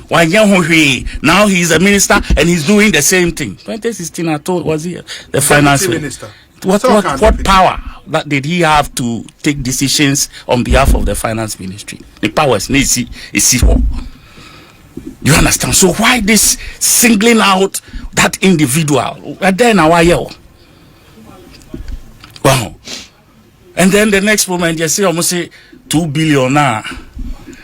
now he's a minister and he's doing the same thing. 2016 I told was he the finance minister. What power that did he have to take decisions on behalf of the finance ministry? The powers is you understand? So why this singling out that individual? And then wow. And then the next moment you see almost say 2 billion now.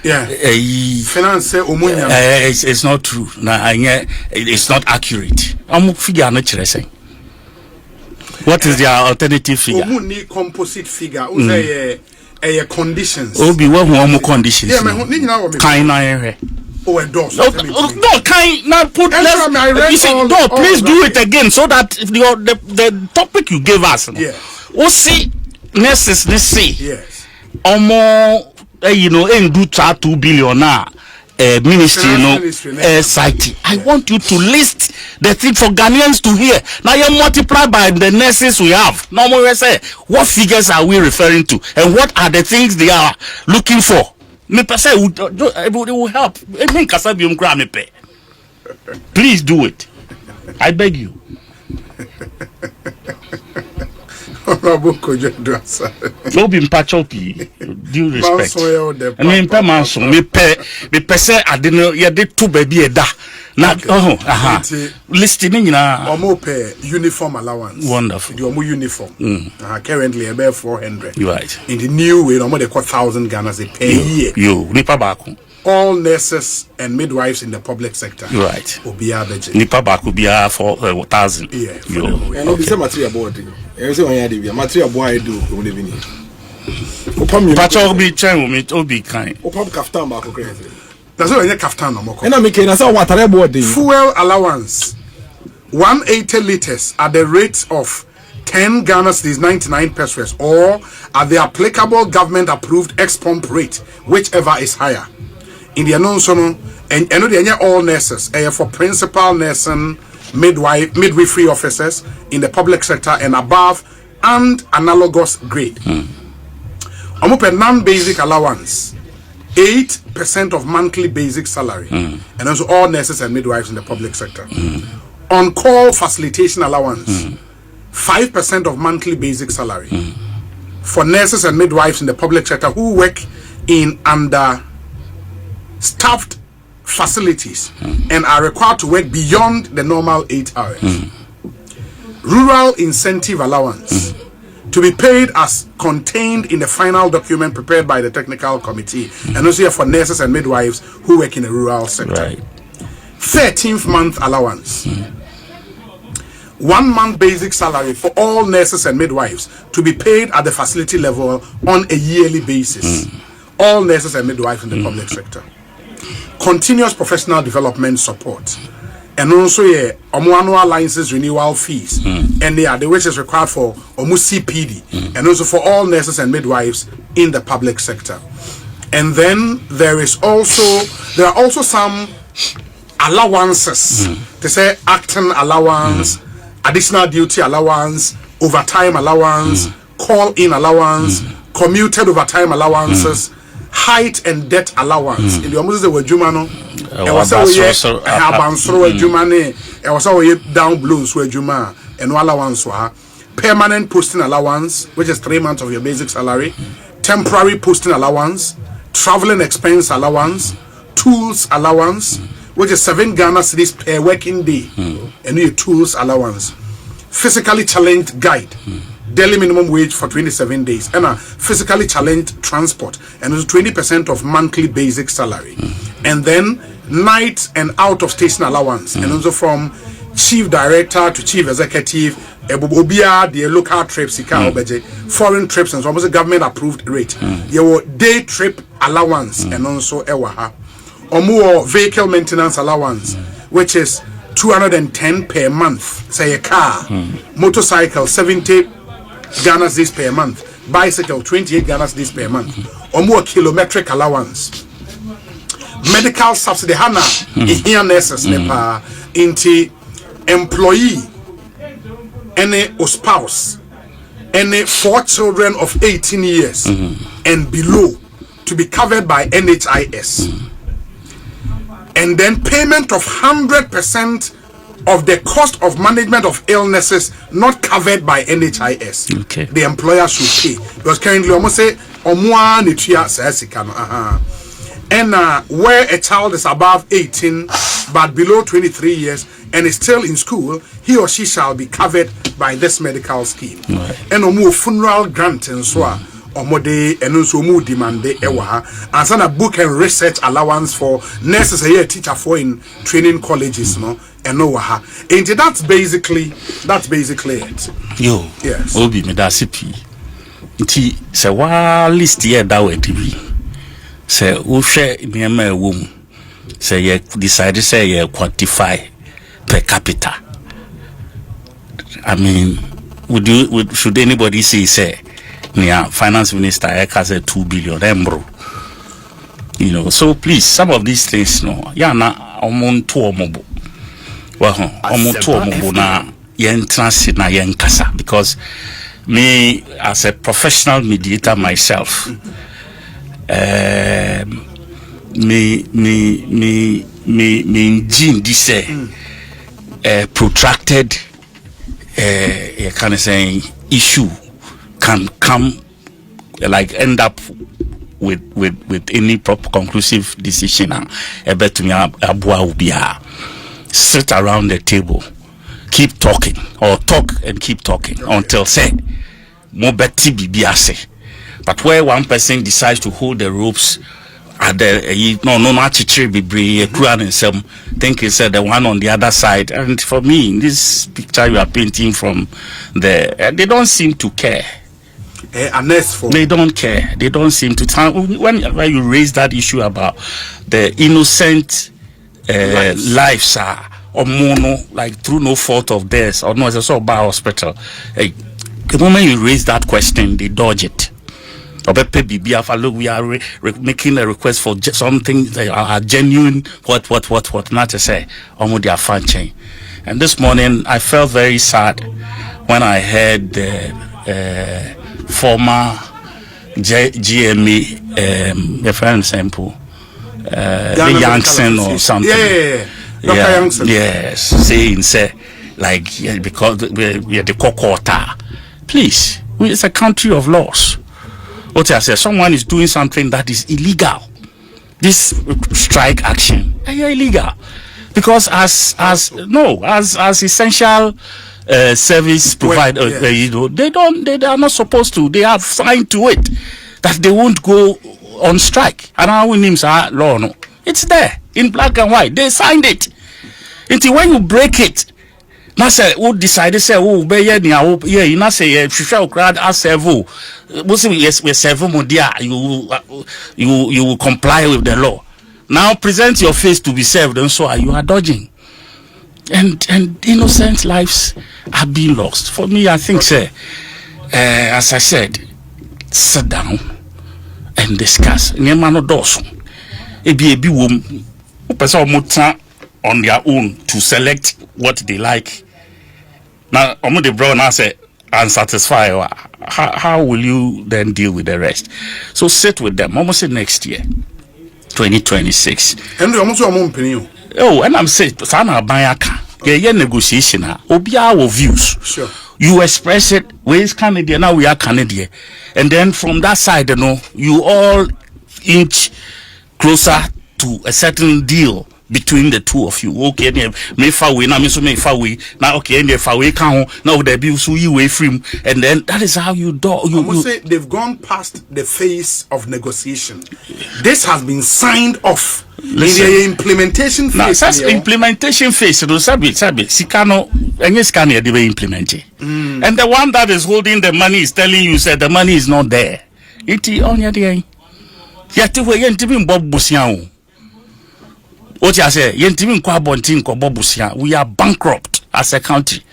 Yeah. Finance it's not true. It's not accurate. Figure not saying. What is their alternative figure? Composite figure. Conditions. Obi what conditions? Yeah, No, kind now put no, please do it again so that the topic you gave us. Yeah. See necessary. Yes. In do 2 billion now. Ministry, site. I want you to list the thing for Ghanaians to hear. Now you multiply by the nurses we have. Normally say, what figures are we referring to, and what are the things they are looking for? Me per se it will help. Please do it. I beg you. No be mpachopi. Due respect. I mean, me say I didn't. You did two baby da. Now, listening uniform allowance. Wonderful. The uniform. Currently about 400. Right. In the new way, they call 1,000 Ghana a year. Nipa baku. All nurses and midwives in the public sector. Right. Obiya budget. Nipa baku biya for 1,000. Yeah. And okay. Material board. Material board do living. Pacho be chen me obi kind. Opam kaftan ba ko crazy. That's why you kaftan no more. And I make na say water board. Fuel allowance 180 liters at the rate of 10 Ghana cedis 99 pesos or at the applicable government approved ex-pump rate, whichever is higher. In the announcement, and the all nurses, for principal nursing, midwifery officers in the public sector and above, and analogous grade. Non-basic allowance 8% of monthly basic salary, and also all nurses and midwives in the public sector. On call facilitation allowance, 5% of monthly basic salary for nurses and midwives in the public sector who work in understaffed facilities and are required to work beyond the normal 8 hours. Rural incentive allowance to be paid as contained in the final document prepared by the technical committee, and also for nurses and midwives who work in the rural sector. 13th month allowance. 1 month basic salary for all nurses and midwives to be paid at the facility level on a yearly basis. All nurses and midwives in the public sector. Continuous professional development support. And also annual license renewal fees, and they are the which is required for CPD, and also for all nurses and midwives in the public sector. And then there are also some allowances. They say acting allowance, additional duty allowance, overtime allowance, call-in allowance, commuted overtime allowances, height and debt allowance. In the almost the word Jumano, it was down blues where Juma and allowance permanent posting allowance, which is 3 months of your basic salary, temporary posting allowance, traveling expense allowance, tools allowance, which is 7 Ghana cedis per working day, and your tools allowance, physically challenged guide, daily minimum wage for 27 days, and a physically challenged transport, and it's 20% of monthly basic salary, and then night and out of station allowance, and also from chief director to chief executive, the local trips, foreign trips, and so almost a government approved rate. Your day trip allowance, and also or more vehicle maintenance allowance, which is 210 per month. Say a car, motorcycle 70 Ghana cedis per month, bicycle 28 Ghana cedis per month, or more kilometric allowance. Medical subsidy hana here nurses nepa into employee any spouse any 4 children of 18 years and below to be covered by NHIS. And then payment of 100% of the cost of management of illnesses not covered by NHIS. The employer should pay, because currently almost say and where a child is above 18 but below 23 years and is still in school, he or she shall be covered by this medical scheme. And more funeral grant and so on. Omode and also more demand and send a book and research allowance for nurses a year teacher for in training colleges, no, and no and that's basically it. Yo, yes. Obi me da sipi. Nti se wa list here that way TV. Se wo hwe niam e wo mu. Se ye decide say ye quantify per capita. I mean, should anybody say finance minister has a 2 billion embro, you know? So please, some of these things, no, na omon to omobo. Well, omon to omobo na yen transit na yen kasa, because me as a professional mediator myself, me gene this protracted kind of saying issue can come like end up with any proper conclusive decision. Sit around the table, keep talking, or talk and keep talking until say more better be ase. But where one person decides to hold the ropes at the think he said the one on the other side. And for me, in this picture you are painting from there, they don't seem to care. They don't care. They don't seem to. When you raise that issue about the innocent lives or mono, like through no fault of theirs, or no, it's also about hospital. The moment you raise that question, they dodge it. Look, we are making a request for something that are genuine. What not to say? Their fan chain. And this morning, I felt very sad when I heard the former GRNMA, your friend sample, the Youngson or something. Yeah. Dr. Youngson. Yes, saying like because we are the quarter. Please, it's a country of laws. What I say, someone is doing something that is illegal. This strike action is illegal because as essential service provider, they are not supposed to. They have signed to it that they won't go on strike. And our names are law. No, it's there in black and white. They signed it. Until when you break it, now say who decided say be you not say crowd as servo. Yes, we servo modia. You will comply with the law. Now present your face to be served, and so you are dodging. And innocent lives are being lost. For me, I think, as I said, sit down and discuss. Nyemano doso. Ebi wom. Person muta on their own to select what they like. Now, the brown answer unsatisfied. How will you then deal with the rest? So sit with them. Almost next year, 2026. And almost opinion. Oh, and I'm saying, Sana Bayaka, yeah, negotiation. Obi our views. Sure. You express it. We is Canadian. Now we are Canadian, and then from that side, you all inch closer to a certain deal between the two of you. Okay, me far away now, me so me far away now. Okay, and far away can now there be so you away from, and then that is how you do. I must say they've gone past the phase of negotiation. This has been signed off. Listen, in the implementation phase. Now, implementation phase. No, sabi. Sikano, any scanner they will implement it. And the one that is holding the money is telling you said the money is not there. Iti on your day. Yati we yentibi Bob Busian. What you say? Yentibi kwa bontin ko Bob Busian. We are bankrupt as a country.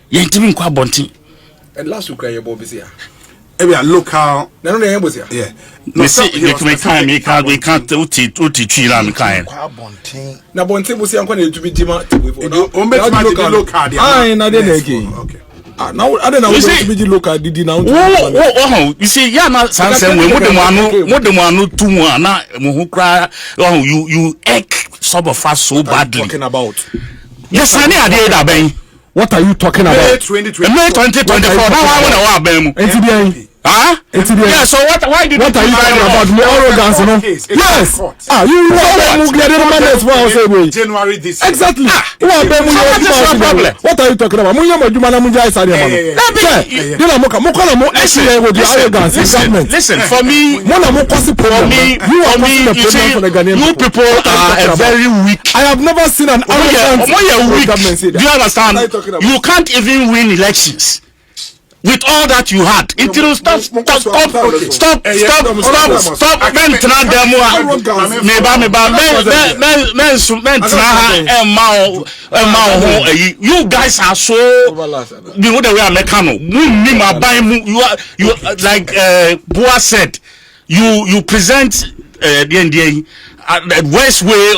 Yentibi kwa bontin. And last week I Bob Busian. We are local. No, yeah. We see we can't uti me kind. Na bontin Busian kwa to be dima. Okay. Now I don't know what to be local did now. You see, yana sansen we mo de manu tu mu na mo hu kra you egg some of us so badly. Talking about. Yes, I need that ben. What are you talking about? May 2024. Now I want to wa ben mu. Huh? Yeah, so what are you talking about? Me arrogance, no? Yes. You January this year. Exactly. What are you talking about? Listen, for me, you people are a very weak. I have never seen an arrogant government. Do you understand? You can't even win elections. With all that you had, until stop. You guys are so. You know the way I'm mechano. You like Boa said. You present the NDA. The worst way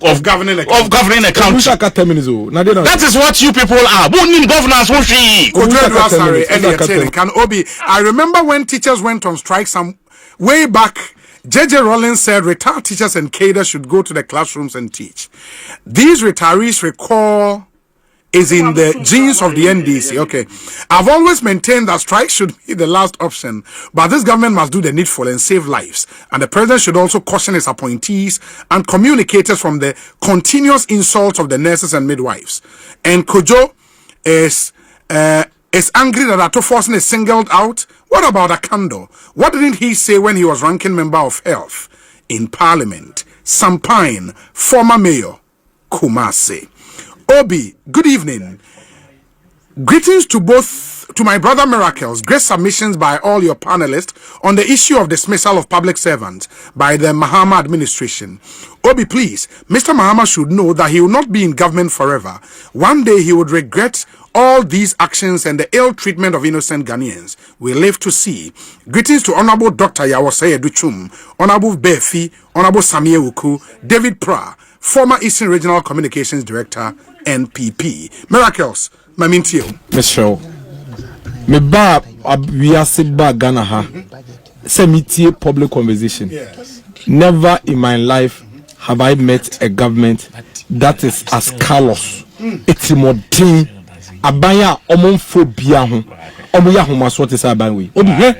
of governing a country. That is what you people are. I remember when teachers went on strike some way back. J.J. Rollins said retired teachers and cadres should go to the classrooms and teach. These retirees recall is in the genes of the NDC. Okay. I've always maintained that strike should be the last option, but this government must do the needful and save lives. And the president should also caution his appointees and communicators from the continuous insults of the nurses and midwives. And Kojo is angry that Ato Forsen is singled out. What about Akando? What didn't he say when he was ranking member of health in parliament? Sampine, former mayor, Kumasi. Obi, good evening. Greetings to my brother Miracles. Great submissions by all your panelists on the issue of dismissal of public servants by the Mahama administration. Obi, please, Mr. Mahama should know that he will not be in government forever. One day he would regret all these actions and the ill treatment of innocent Ghanaians. We live to see. Greetings to Honorable Dr. Yawoseye Duchum, Honorable Befi, Honorable Samie Wuku, David Pra, former Eastern Regional Communications Director, NPP. Miracles, Mamintio. Mr. Me ba Abiasi ba Ghana ha. semi-tier public conversation. Yes. Never in my life have I met a government that is as callous. It's more thing. Abaya omonphobia ho. Omoya ho maswote sa abanwe. Obi he.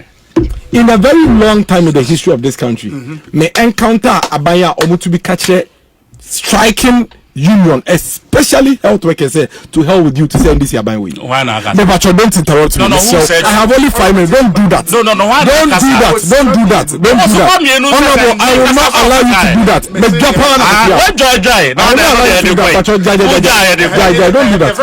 In a very long time in the history of this country, may encounter abaya omo to be catch striking union, especially health workers, to hell with you to say this abanwe. Why not? No, but you don't interrupt me. No, So I have only 5 minutes. Don't do that. No. Why Don't do that. Don't do that. Don't do that. Honorable, I will not allow you to do that. Make Japan. What joy? I will not allow you to do that. But don't do that. Don't do that.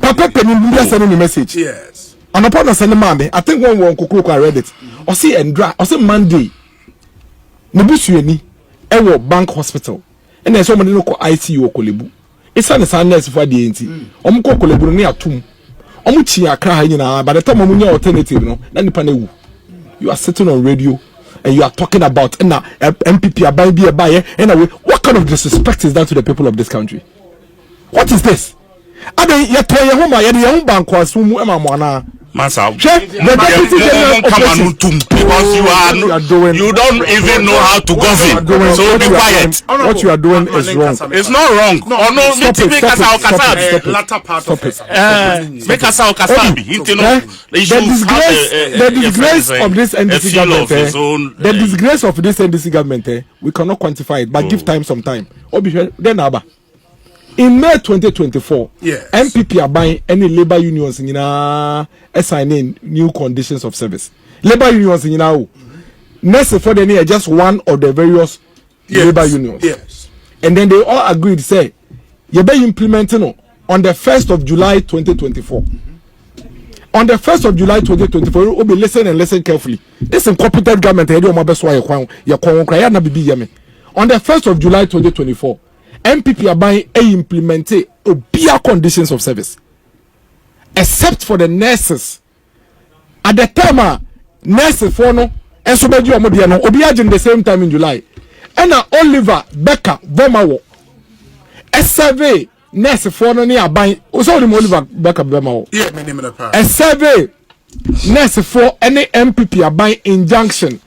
Papa Penny sending me message. Yes. On the point of sending mommy, I think one Kukuruku I read it. Or see and dry. Or see Monday. Nebusueni. Ewo Bank Hospital. And there's somebody no call ICU Kolebu. It's an nurse for the NT. Omko Kolebu ni atum. Omuchi akra ha nyina. By the time omunya alternative no, na nipa na wu. You are sitting on radio and you are talking about MPP abai bi abai anyway. What kind of disrespect is that to the people of this country? What is this? Ade ye to ye ho ma ye de ye ho bank asu mu ema mo ana. Masa, because you don't even know how to govern. So be quiet. What you are doing is wrong. It's not wrong. Oh no, stop it. The disgrace of this NDC government, the disgrace of this NDC government, we cannot quantify it, but give time some time. Then Abba. In May 2024, yes. MPP are buying any labor unions in assigning new conditions of service. Labor unions in next for the year just one of the various labor unions. Yes. And then they all agreed say you be implementing on the 1st of July 2024. On the 1st of July 2024, you will be listen and listen carefully. This incompetent government on the 1st of July 2024. MPP are buying implementing obia conditions of service, except for the nurses. At the time, nurses for no, and so many obia in the same time in July. And Oliver Becker Bomawo, a survey nurse for no near buying. Also, Oliver Becker Bomawo. Yeah, my name is a survey nurse for any MPP are buying injunction.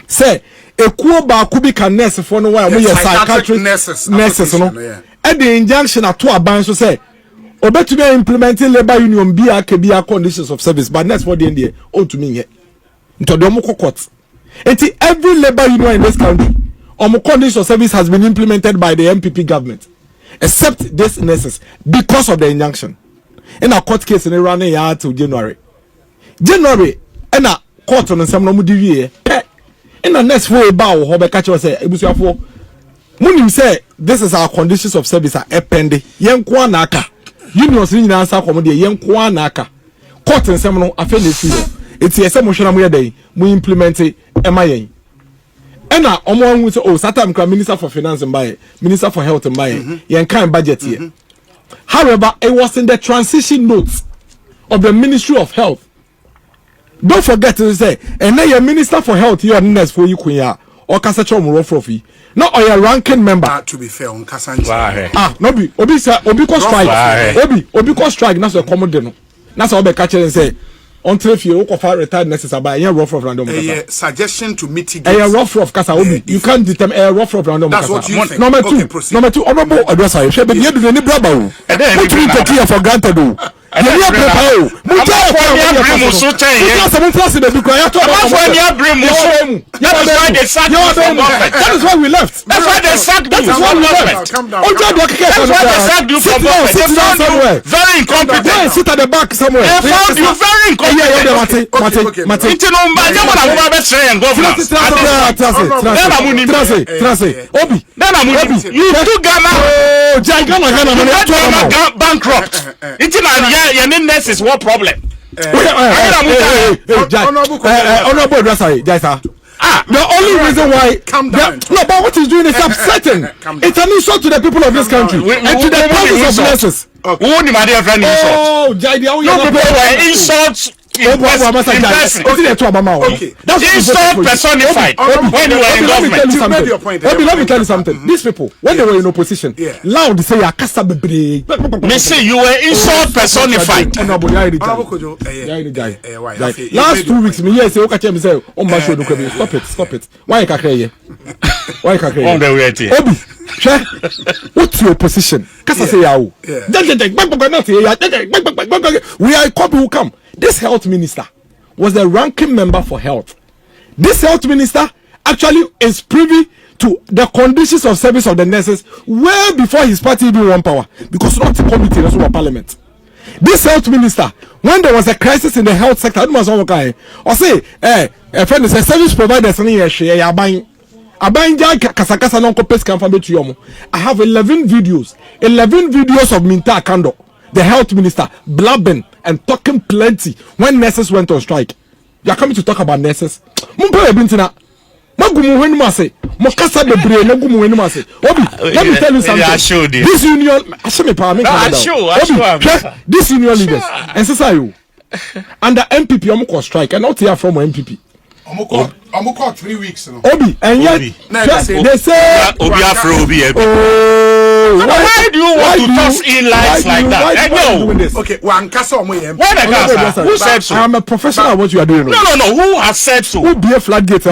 Say. Ekuo ba kubika nurse for no why we psychiatric nurses no and the injunction ato aban so say obetumi implementing labor union bia kebia conditions of service but next for the end o to me here into the omoko court enti every labor union in this country conditions of service has been implemented by the MPP government except this nurses because of the injunction in a court case in running ya till January and a court on some no mudi in the next way bow hobe catch us say ebusuafo munim say this is our conditions of service are appended yenkwa na aka unions ni nyina ansa komo de yenkwa na aka court nsem no afa na fi eti ese mo hwena mo yedai mo implement ema yen ena omo anwu say oh satam kra minister for finance mbaye minister for health mbaye yen kan budget here. However, it was in the transition notes of the Ministry of Health. Don't forget to say, and then your Minister for Health, you are nurse for you, Kuya, or Kasacho Murofrofi. Not or your ranking member. To be fair, on Kasanji. No be, Obi strike. Obi strike, that's a common deno. That's how they catch it and say, until if you offer retired nurses about a rough random. A suggestion to mitigate. A rough Kasa Obi. You can't determine a rough random. That's what you think. Number two, honorable addresser. She be here to any brother. What do you take here for granted? And you are prepared. That is why we left. That's why they sacked you from government. That's why they sacked you from government. They found you very incompetent. Sit at the back somewhere. They found you very incompetent. You took Ghana bankrupt. Your nurse is what problem? Honorable addresser, the only reason why no, but what he's doing is upsetting. It's an insult to the people of this country and to the thousands of nurses. Insults in person. Okay. Insult personified when you were in government. Let me tell you something. These people, when they were in opposition, loud say Akasa bebre. Me say you were insult personified. Last 2 weeks, me here say Okache me say on my show stop it. Why kakre? On the way to Obi, what's your position? Kasa say yawo. We are a couple who come. This health minister was the ranking member for health. This health minister actually is privy to the conditions of service of the nurses well before his party even won power, because not the committee, that's what parliament. This health minister, when there was a crisis in the health sector, or say, friend is a service provider, I have 11 videos of Minta Kando, the health minister, blabbing and talking plenty when nurses went on strike. You are coming to talk about nurses. Let me tell you something. This union, this union leaders, and so under MPP, I'm strike, and not hear from MPP. I'm 3 weeks. Obi, and yet they say Obi Afro Obi. Why do you want to toss in lies like that? Okay, one castle. Who said so? I'm a professional at what you are doing. No. Who has said so? Who be a floodgate?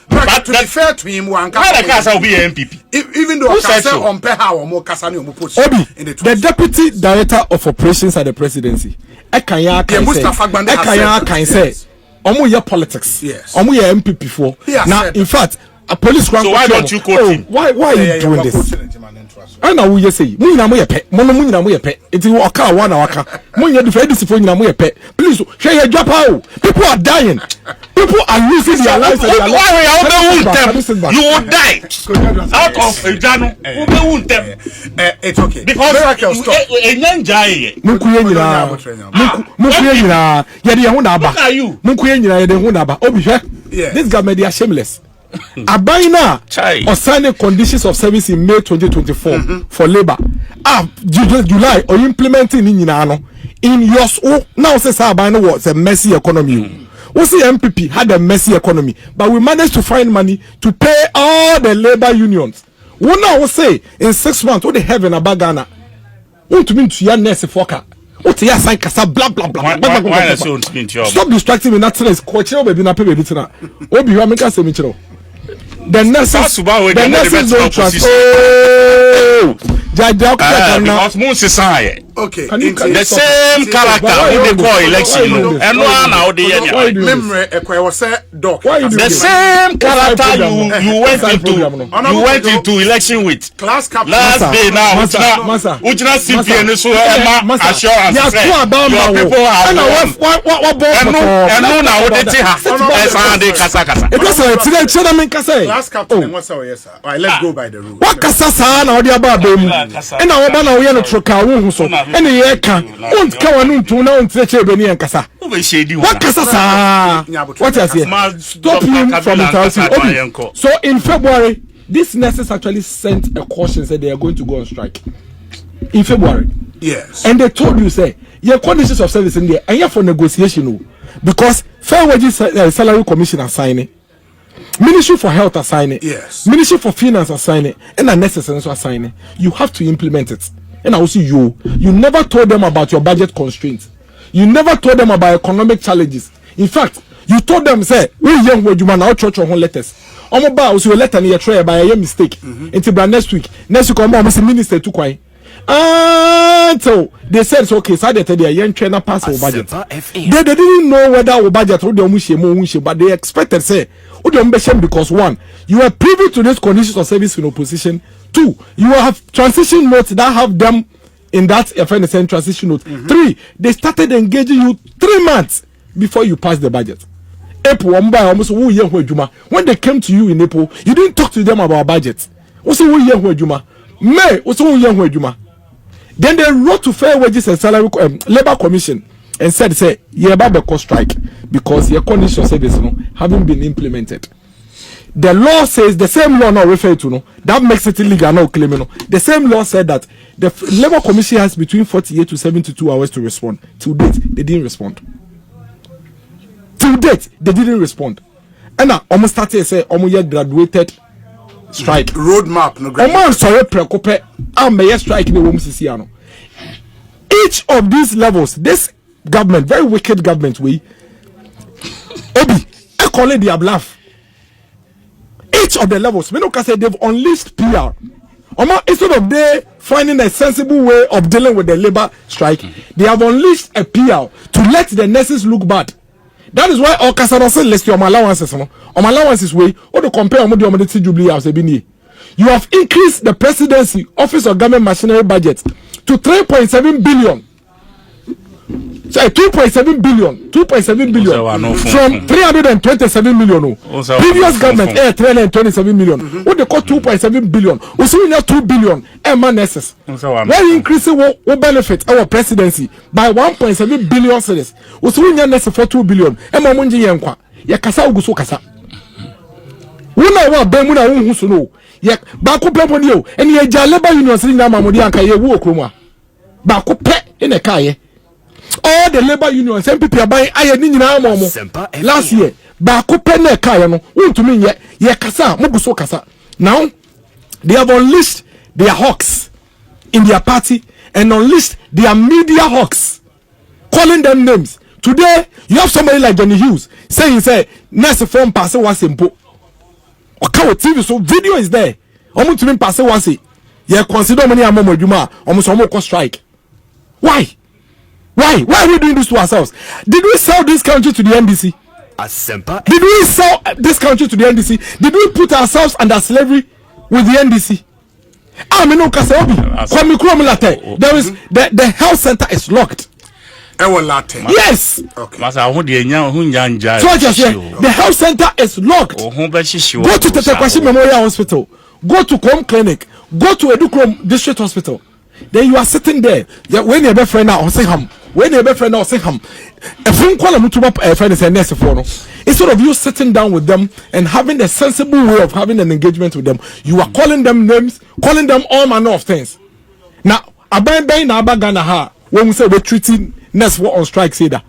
But to be fair to him, one castle will be MPP. Even though Kasa on Peha or more Kasani or Mupochi. Obi, the deputy director of operations at the presidency. Ekanya can say, Omo ye politics. Yes. Omo ye MPP for. Now, in fact, a police. So why don't you quote him? Why are you doing this? I know we say, Munina Moyepe, Monomuna Moyepe, it's Waka, 1 hour. Munya defended for Namoyepe. Please, share your drop out. People are dying. People are losing their lives. You will die out of a jano. It's okay. Because this government is shameless. Abaina or signing conditions of service in May 2024 for labor. July or implementing in your now says Abaina was a messy economy. We see MPP had a messy economy, but we managed to find money to pay all the labor unions. We now say in 6 months, what they have in Abagana, what to mean to your nurse foka. What you sign kasa blah blah blah. Stop distracting me. That's nice. Coach, baby, na baby, tina. Obi, you make us say michiro. The nurses don't trust. Okay. The same character who they call election, and one now they the same character you went into election with. Class captain. Last day now, Ujina CPN so assurance. Your people have and no now they Class captain, what's our yes, sir? All right, let's go by the rule. What Kasasa now the about them? And now we are troka so. Any year can won't come on to now to Beni and Kasa. What Kasasa? What is it? Stop him from the So in February, these nurses actually sent a caution, said they are going to go on strike. In February. Yes. And they told you, say, your conditions of service in there, and you're for negotiation, because Fair Wages Salary Commission are signing. Ministry for Health are signing. Yes. Ministry for Finance are signing. And the necessary are signing. You have to implement it. And I will see you never told them about your budget constraints. You never told them about economic challenges. In fact, you told them, say, we young word you man out church on letters. Omo ba was your letter near try by a mistake. Until next week come on, minister to kwai. So they said it's okay, so they are young trainer pass our budget. They didn't know whether our budget would but they expected say because 1, you are privy to these conditions of service in opposition. 2, you have transition notes that have them in that FNSN transition note. 3, they started engaging you 3 months before you pass the budget. April, when they came to you in April, you didn't talk to them about budget. May, then they wrote to Fair Wages and Salary Labor Commission and said, say, you're about to strike because your conditions of service haven't been implemented. the law says the same law now referred to, no, that makes it illegal now claiming, no. The same law said that the Labour Commission has between 48 to 72 hours to respond. To date, they didn't respond. To date, they didn't respond. And now, almost started to say, almost graduated strike. Roadmap, no almost sorry, preoccupy. I'm a strike in the women's Siciano. Each of these levels, this government, very wicked government, we Obi, I call it their bluff. Each of the levels, we say they've unleashed PR. Instead of they finding a sensible way of dealing with the labor strike, they have unleashed a PR to let the nurses look bad. That is why all Casadons list your allowances. Allowances way, or to compare with the Jubilee House. You have increased the presidency, Office of Government Machinery budget to 3.7 billion. Sorry, 2.7 billion. 2.7 billion from 327 million. Previous government, 327 million. What they call 2.7 billion. We see now 2 billion. MNSs. Why increasing what benefit our presidency by 1.7 billion cedis? We see now next for 2 billion. Munji yankwa. Ya kasa uguso kasa. Una wa be muna unhusu no. Ya ba ko pe boni o. Eni ya ja labor union sini na mamodi anka ye wu okroma. Ba ko pe ene kaye. All the labor unions MPP are buying aye ni nyina amomo last year ba ko pene kai no untumi ye kasa muguso kasa. Now they have unleashed their hawks in their party and unleashed their media hawks, calling them names. Today you have somebody like Johnny Hughes saying say next form pass was simple. Okay, TV so video is there. Omo tumi pass was it. Ye consider money amomo adwuma omo so omo strike. Why? Why are we doing this to ourselves? Did we sell this country to the NDC? Did we sell this country to the NDC? Did we put ourselves under slavery with the NDC? There is the health center is locked. Yes. Okay. The health center is locked. Go to Tetekwashi Memorial Hospital. Go to Com Clinic. Go to Edukrom District Hospital. Then you are sitting there. When your best friend now say him. When your best friend now say him. A phone call them to friend is a nurse for no. Instead of you sitting down with them and having a sensible way of having an engagement with them, you are calling them names, calling them all manner of things. Now, Aboagye na Ghana ha when we say we're treating nurse for on strike say that.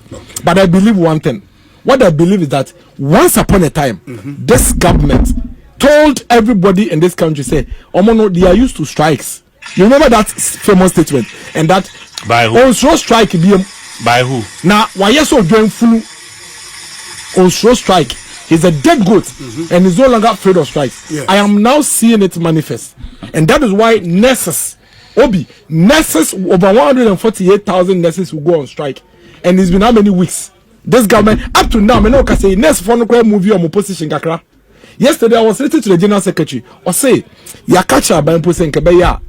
But I believe one thing. What I believe is that once upon a time, this government told everybody in this country say, "Omono, they are used to strikes." You remember that famous statement? And that by who? On slow strike by who? Now, why you so doing full on slow strike? He's a dead goat and he's no longer afraid of strikes. Yes. I am now seeing it manifest. And that is why nurses, over 148,000 nurses will go on strike. And it's been how many weeks? This government, up to now, I know can say nurse for no movie on opposition kakra. Yesterday I was listening to the general secretary. I say, ya catch up by imposing kebeya.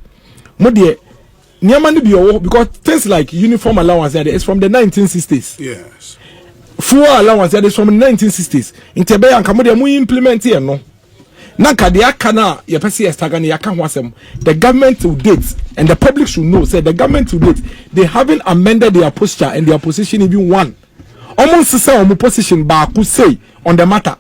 Because things like uniform allowance is from the 1960s. Yes. Fuel allowance is from the 1960s. In Tebe and Cambodia, we implement here no. Nanka the Akana, your PCS Tagani Yakan the government to date, and the public should know, say the government to date, they haven't amended their posture and their position even one. Almost the same position, but could say on the matter.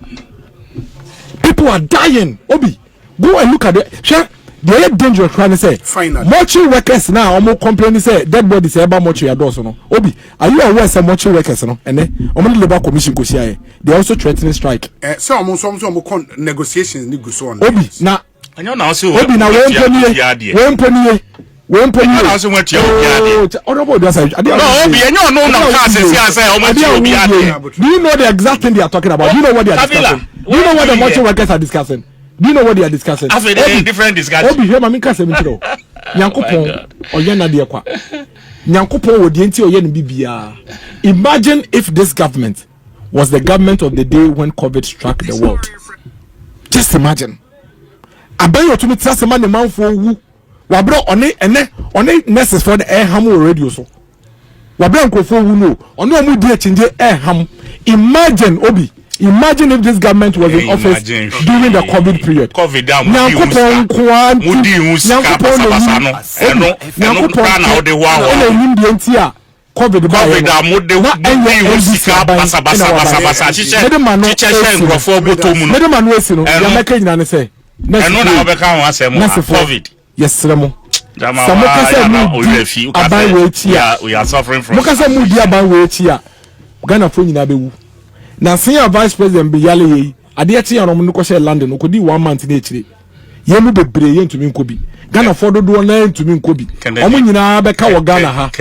People are dying. Obi, go and look at it. They are dangerous trying to say. Mortuary workers now almost complaining say dead bodies about mortuary doors no. Obi, are you aware some mortuary workers no? And then Labor Commission go share. They also threatening strike. So almost negotiations ni go so on. Obi na. Anyo na also. Obi na when penny. I also went to your yard. No, Obi, anyo no na say almost Obi yard. Do you know the exact thing they are talking about? Do you know what they are discussing? Do you know what the mortuary workers are discussing? Do you know what they are discussing? After the different discussion. Obi here mami kase mitro. Nyankopon oyena de kwa. Nyankopon wo de enti oyena bibia. Imagine if this government was the government of the day when COVID struck the world. Just imagine. Abayo to me trust man the man for wu. Wa bro one nurses for the air ham radio so. Wa bro nkofo wu no. Ono amu de change air ham. Imagine Obi. Imagine if this government was in office during the COVID period. COVID down. COVID amode we sika basa chiche ngrofo botomu no medema no esi no ya meka nyina ne say eno na obeka ho asem COVID yesremo we are suffering from mokasa mu di aban we echi a Ghana fo nyina bewu na senior vice president be yale yi ade echi ya no mo ko share land no ko di 1 month na echire ye mu bebre ye ntumi nkobi Ghana fo dodo na ntumi nkobi omo nyina beka wo Ghana ha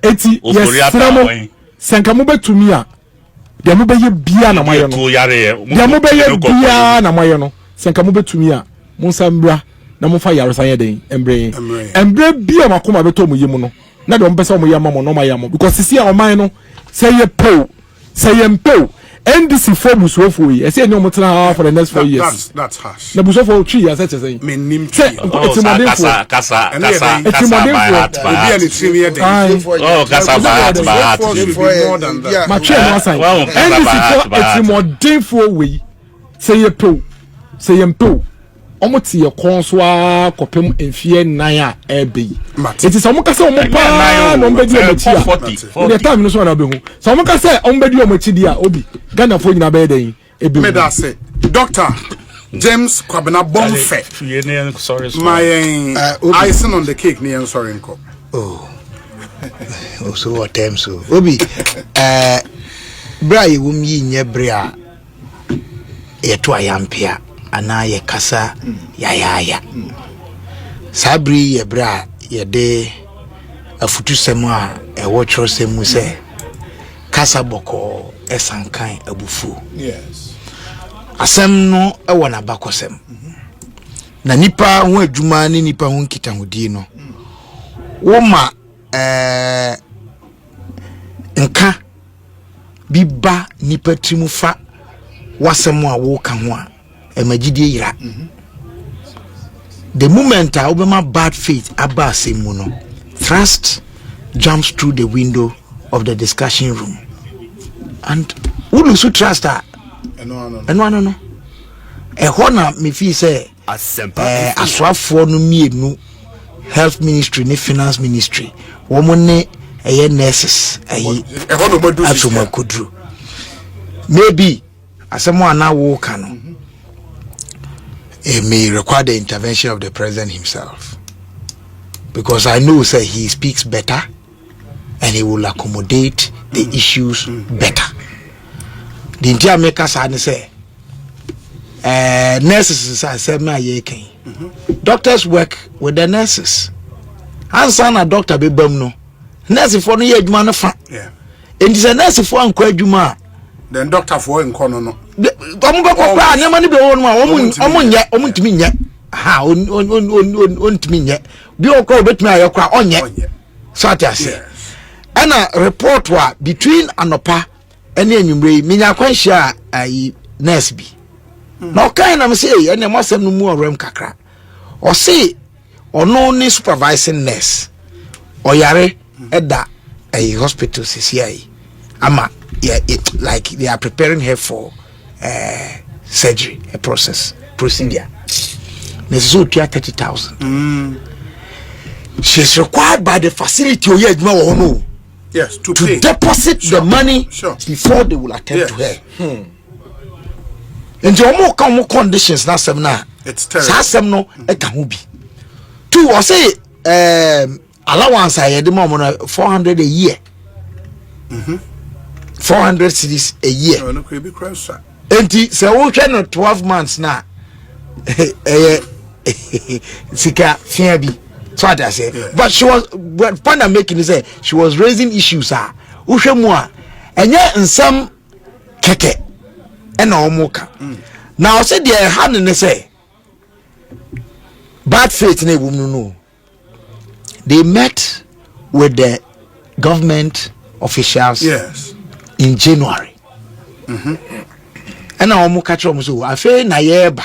eti yesremo senka mo betumi a de mo beye bia na maye no de mo beye bia na maye no senka mo betumi a mo nsambra na mo fa yaresa ye den embre bia makoma beto mo yemu no na de mo pese mo yama mo no mayamo because sisi a oman no say ye po say ye mpo NDC for busofo yi say no mo tena for the next 4 years that's harsh na busofo 3 years say me nim kasa obi ani trim ye den kasa bad ma try no assign NDC for etimodinfo we say ye po say ye mpo omote ye konso a kopem enfie nan a ebe it is omukase omupa no mbedi omochi a the time no so na be hu so omukase ombedi omochi dia obi Ghana fo nyina be den ebe me da say Dr. James Kwabena Bonfe my icing on the cake near sorry nko so what time so obi bra ye wum yi nye bra ye to ayampia ana ye kasa ya sabri ye bra ye de afutu semu a e wo chro semu se kasa boko esankan abufu yes asem no e wona bakosem na nipa ho adwuma ni nipa ho nkitahudi no wo ma nka biba nipa trimu fa wasemu a wo ka ho a emagidie yira the moment I open my bad faith aba semuno trust jumps through the window of the discussion room and who lose trust her no e hona me fi say aswafo no mienu health ministry ne finance ministry wo ne nurses hono modu atuma kudru maybe asemo ana wo kano it may require the intervention of the president himself, because I know say he speaks better and he will accommodate the issues better. The entire makers say nurses say doctors work with the nurses. And son a doctor be bum no nurse for no ye adwuma no fa. Yeah. And is a nurse for anko adwuma. Then doctor for nko no. Omubakwa na mani be wonu a omuntimi nye ha ontimi nye bi okwa obetumi ayokwa onye so atase ana report wa between anopa ene anwumre menya kwanhia ai nurse bi na okan na me say ene mosem no mu orem kakra o say ono ni supervising nurse oyare eda a hospital CCI ama yeah, like they are preparing her for surgery, a procedure. Necessary 30,000. She's required by the facility yes, to deposit the money before they will attend to her. And your more conditions now it's terrible. No two or say allowance I had the moment 400 a year. 400 cedis a year. No, could be closer. And so we 12 months now. Sika Fiabi. So I say. But she was what point I'm making is she was raising issues Ushemwa. And yet in some keke and omoka. Now say the hand and say bad faith ne woman no. They met with the government officials. Yes. In January. And now I'm catch on so I feel na yeba.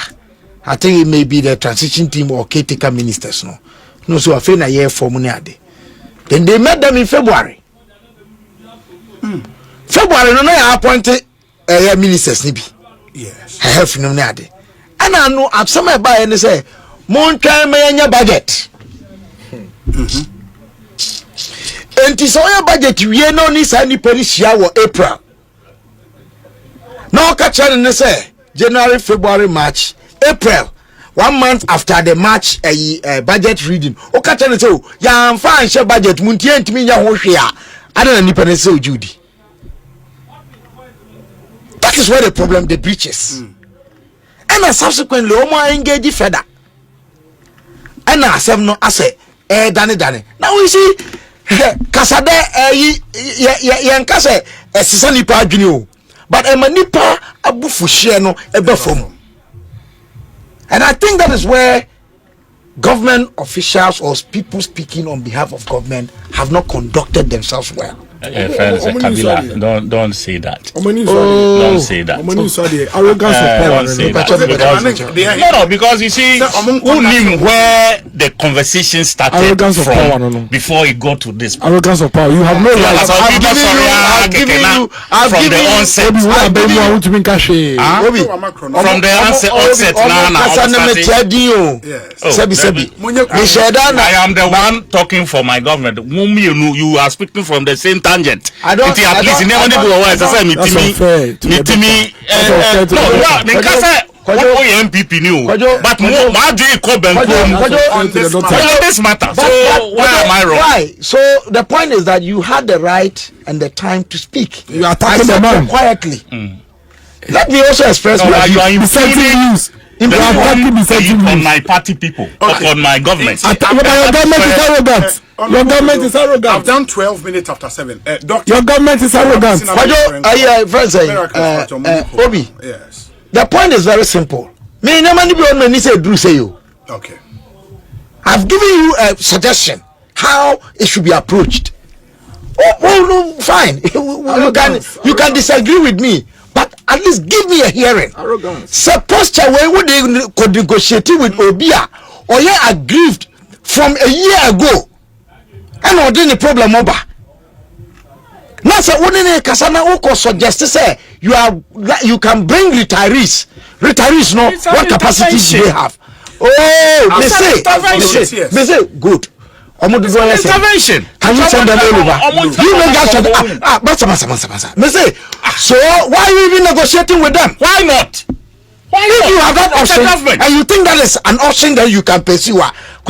I think it may be the transition team or caretaker ministers no so I feel na year for money ade. Then they met them in February. February no na appointed ministers ni bi. Yes. I have no ade. And I know at some by and say mon try me budget. enti so your budget wie no ni sa ni perishia wo April now catch ne say January, February, March, April 1 month after the March budget reading o catch ne say ya mfa share budget muntie ntimi nya ho hwe a ada na nipa ne say Judy. That is where the problem, the breaches. And subsequently, Omo engage further. And I said no, I say, Danny. Now we see, Kasade, Yankase, a Sanipa Junior, but a Manipa, a Bufushiano, a Befom. And I think that is where government officials or people speaking on behalf of government have not conducted themselves well. Friends, Kabila, don't say that. Don't say that. Arrogance of power. No, because you see, who knew where the conversation started from before it got to this point. Arrogance of power. You have no right. I've given you from the onset. From the onset, I am the one talking for my government. You are speaking from the same tangent. I don't. At least never did go away. I me MPP new, but more do you call this matter? So why am I wrong? Why? So the point is that you had the right and the time to speak. You are attacking the man quietly. Let me also express you are insulting on my party people, on my government. Your government is arrogant. Your government is arrogant. I've done 12 minutes after 7. Doctor, your government is arrogant. Obi. Yes. The point is very simple. Me no money be on me say do say you. Okay. I've given you a suggestion how it should be approached. Oh no, fine. You can disagree with me. But at least give me a hearing. Suppose we would negotiate with Obia or you aggrieved from a year ago. And or didn't problem over. Now so when Kasana Oko suggest say you can bring retirees. Retirees no what capacity do they have? Oh, they say good. Intervention. Can you send them over? You make that so why are you even negotiating with them? Why not? If you have that option and you think that is an option that you can pursue, I am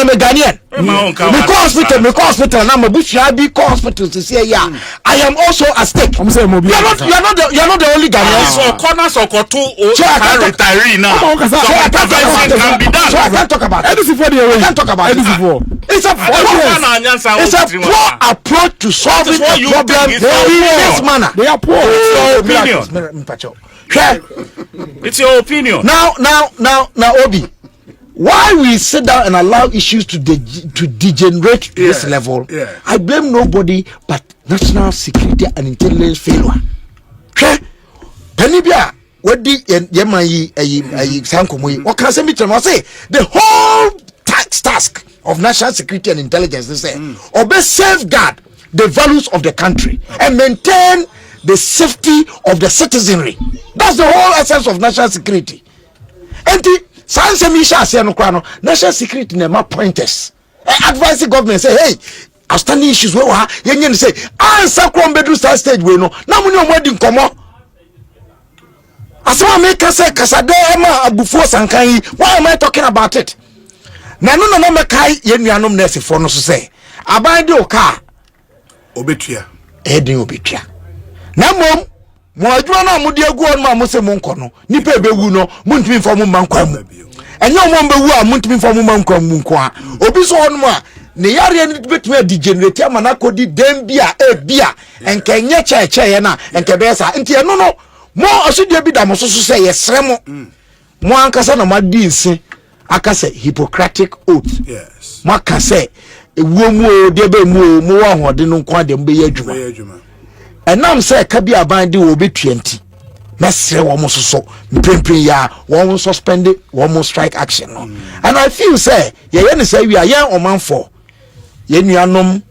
a Ghanaian. Make hospital, and I'm a Bush hospital to say I am also at stake. You're not the only Ghanaian. So corners or two retiree now. So I can't talk about it. It's a poor approach to solving the problem in this manner. They are poor. It's your opinion. Now, Obi, why we sit down and allow issues to degenerate this level? I blame nobody but national security and intelligence failure. Penibia, what the what can I say? The whole task of national security and intelligence is say, obey, safeguard the values of the country and maintain the safety of the citizenry. That's the whole essence of national security. And the national security never pointers. Advise the government say, hey, outstanding issues where you say answer bedroom stage we no. Now we know wedding come on. As I make say kasade ema abufo sankai. Why am I talking about it? Na no mekai yenuanom nurse for no so say. Abande oka obetua. Edin obetua. Na mom mo adwuma na mo de agu on ma mo se mo nko no nipa ebewu no mo ntimi fo mo mankwa mu enye mo bewu a mo ntimi fo mo mankwa mu nko a obi so on mo a ne yare ni betumi degenerate amana kodi dem bia ebia enka enye cheche na enka be sa nti eno no mo asudie bi da mo so se yesre mo ankasa na madi nse akase Hippocratic oath. Yes. Mo akase ewu mu de be mu mo wa hode no nko ade mbe ye adwuma. And now I'm saying, Kabi Abandi will be 20. Let's say one so ya, one suspended, one strike action. And I feel say, say we are young or man for Yenuanum,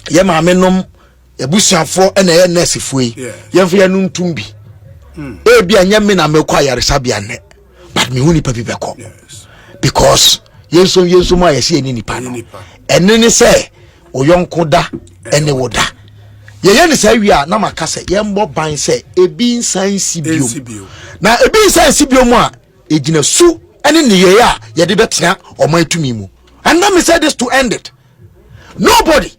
Yamamenum, Ebusian for and a Nessifui, Yavianum Tumbi. Ebi and Yamina Mequire Sabiane, but me only papi beko. Because yenso ma yesi eni nipa no ene ne se oyonko da ene woda ye ne say wi a na maka se ye mbo ban se ebi nsan sibio na ebi nsan sibio mu a ejina su ene ne ye a ye de betena oman tumi mu. And let me say this to end it. Nobody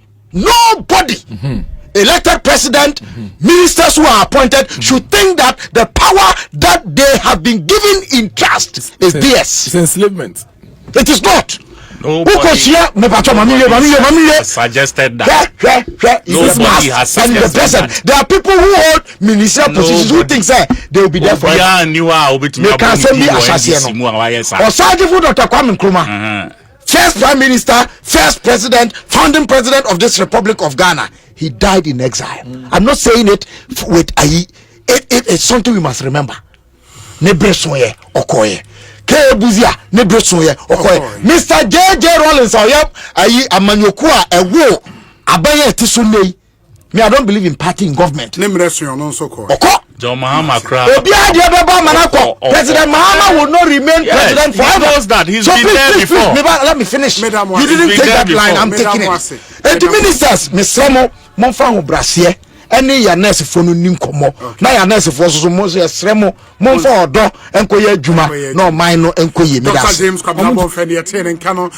elected president, ministers who are appointed should think that the power that they have been given in trust is theirs. It's enslavement. It is not. Nobody suggested that. Nobody has suggested that. There are people who hold ministerial positions who think that they will be there for First Prime Minister, first President, founding President of this Republic of Ghana. He died in exile. I'm not saying it with it's something we must remember. Nebresoye okoye. Kebuzia nebresoye okoye. Mr. J.J. Rollins amanyokua ewo abaye tisunei. Me, I don't believe in party in government. Oko. John Mahama President Mahama will not remain president forever. He knows that. He's been there before. Let me finish. You didn't take that line. I'm taking it. And the ministers, Miss Ramo, Monfang Brasier, any Yanes for Nim Como, na Yanes for Moses Remo, Monfort, Enkoye Juma, no Mino, Enkoye. Dr. James Kababo Fedi attending Canon.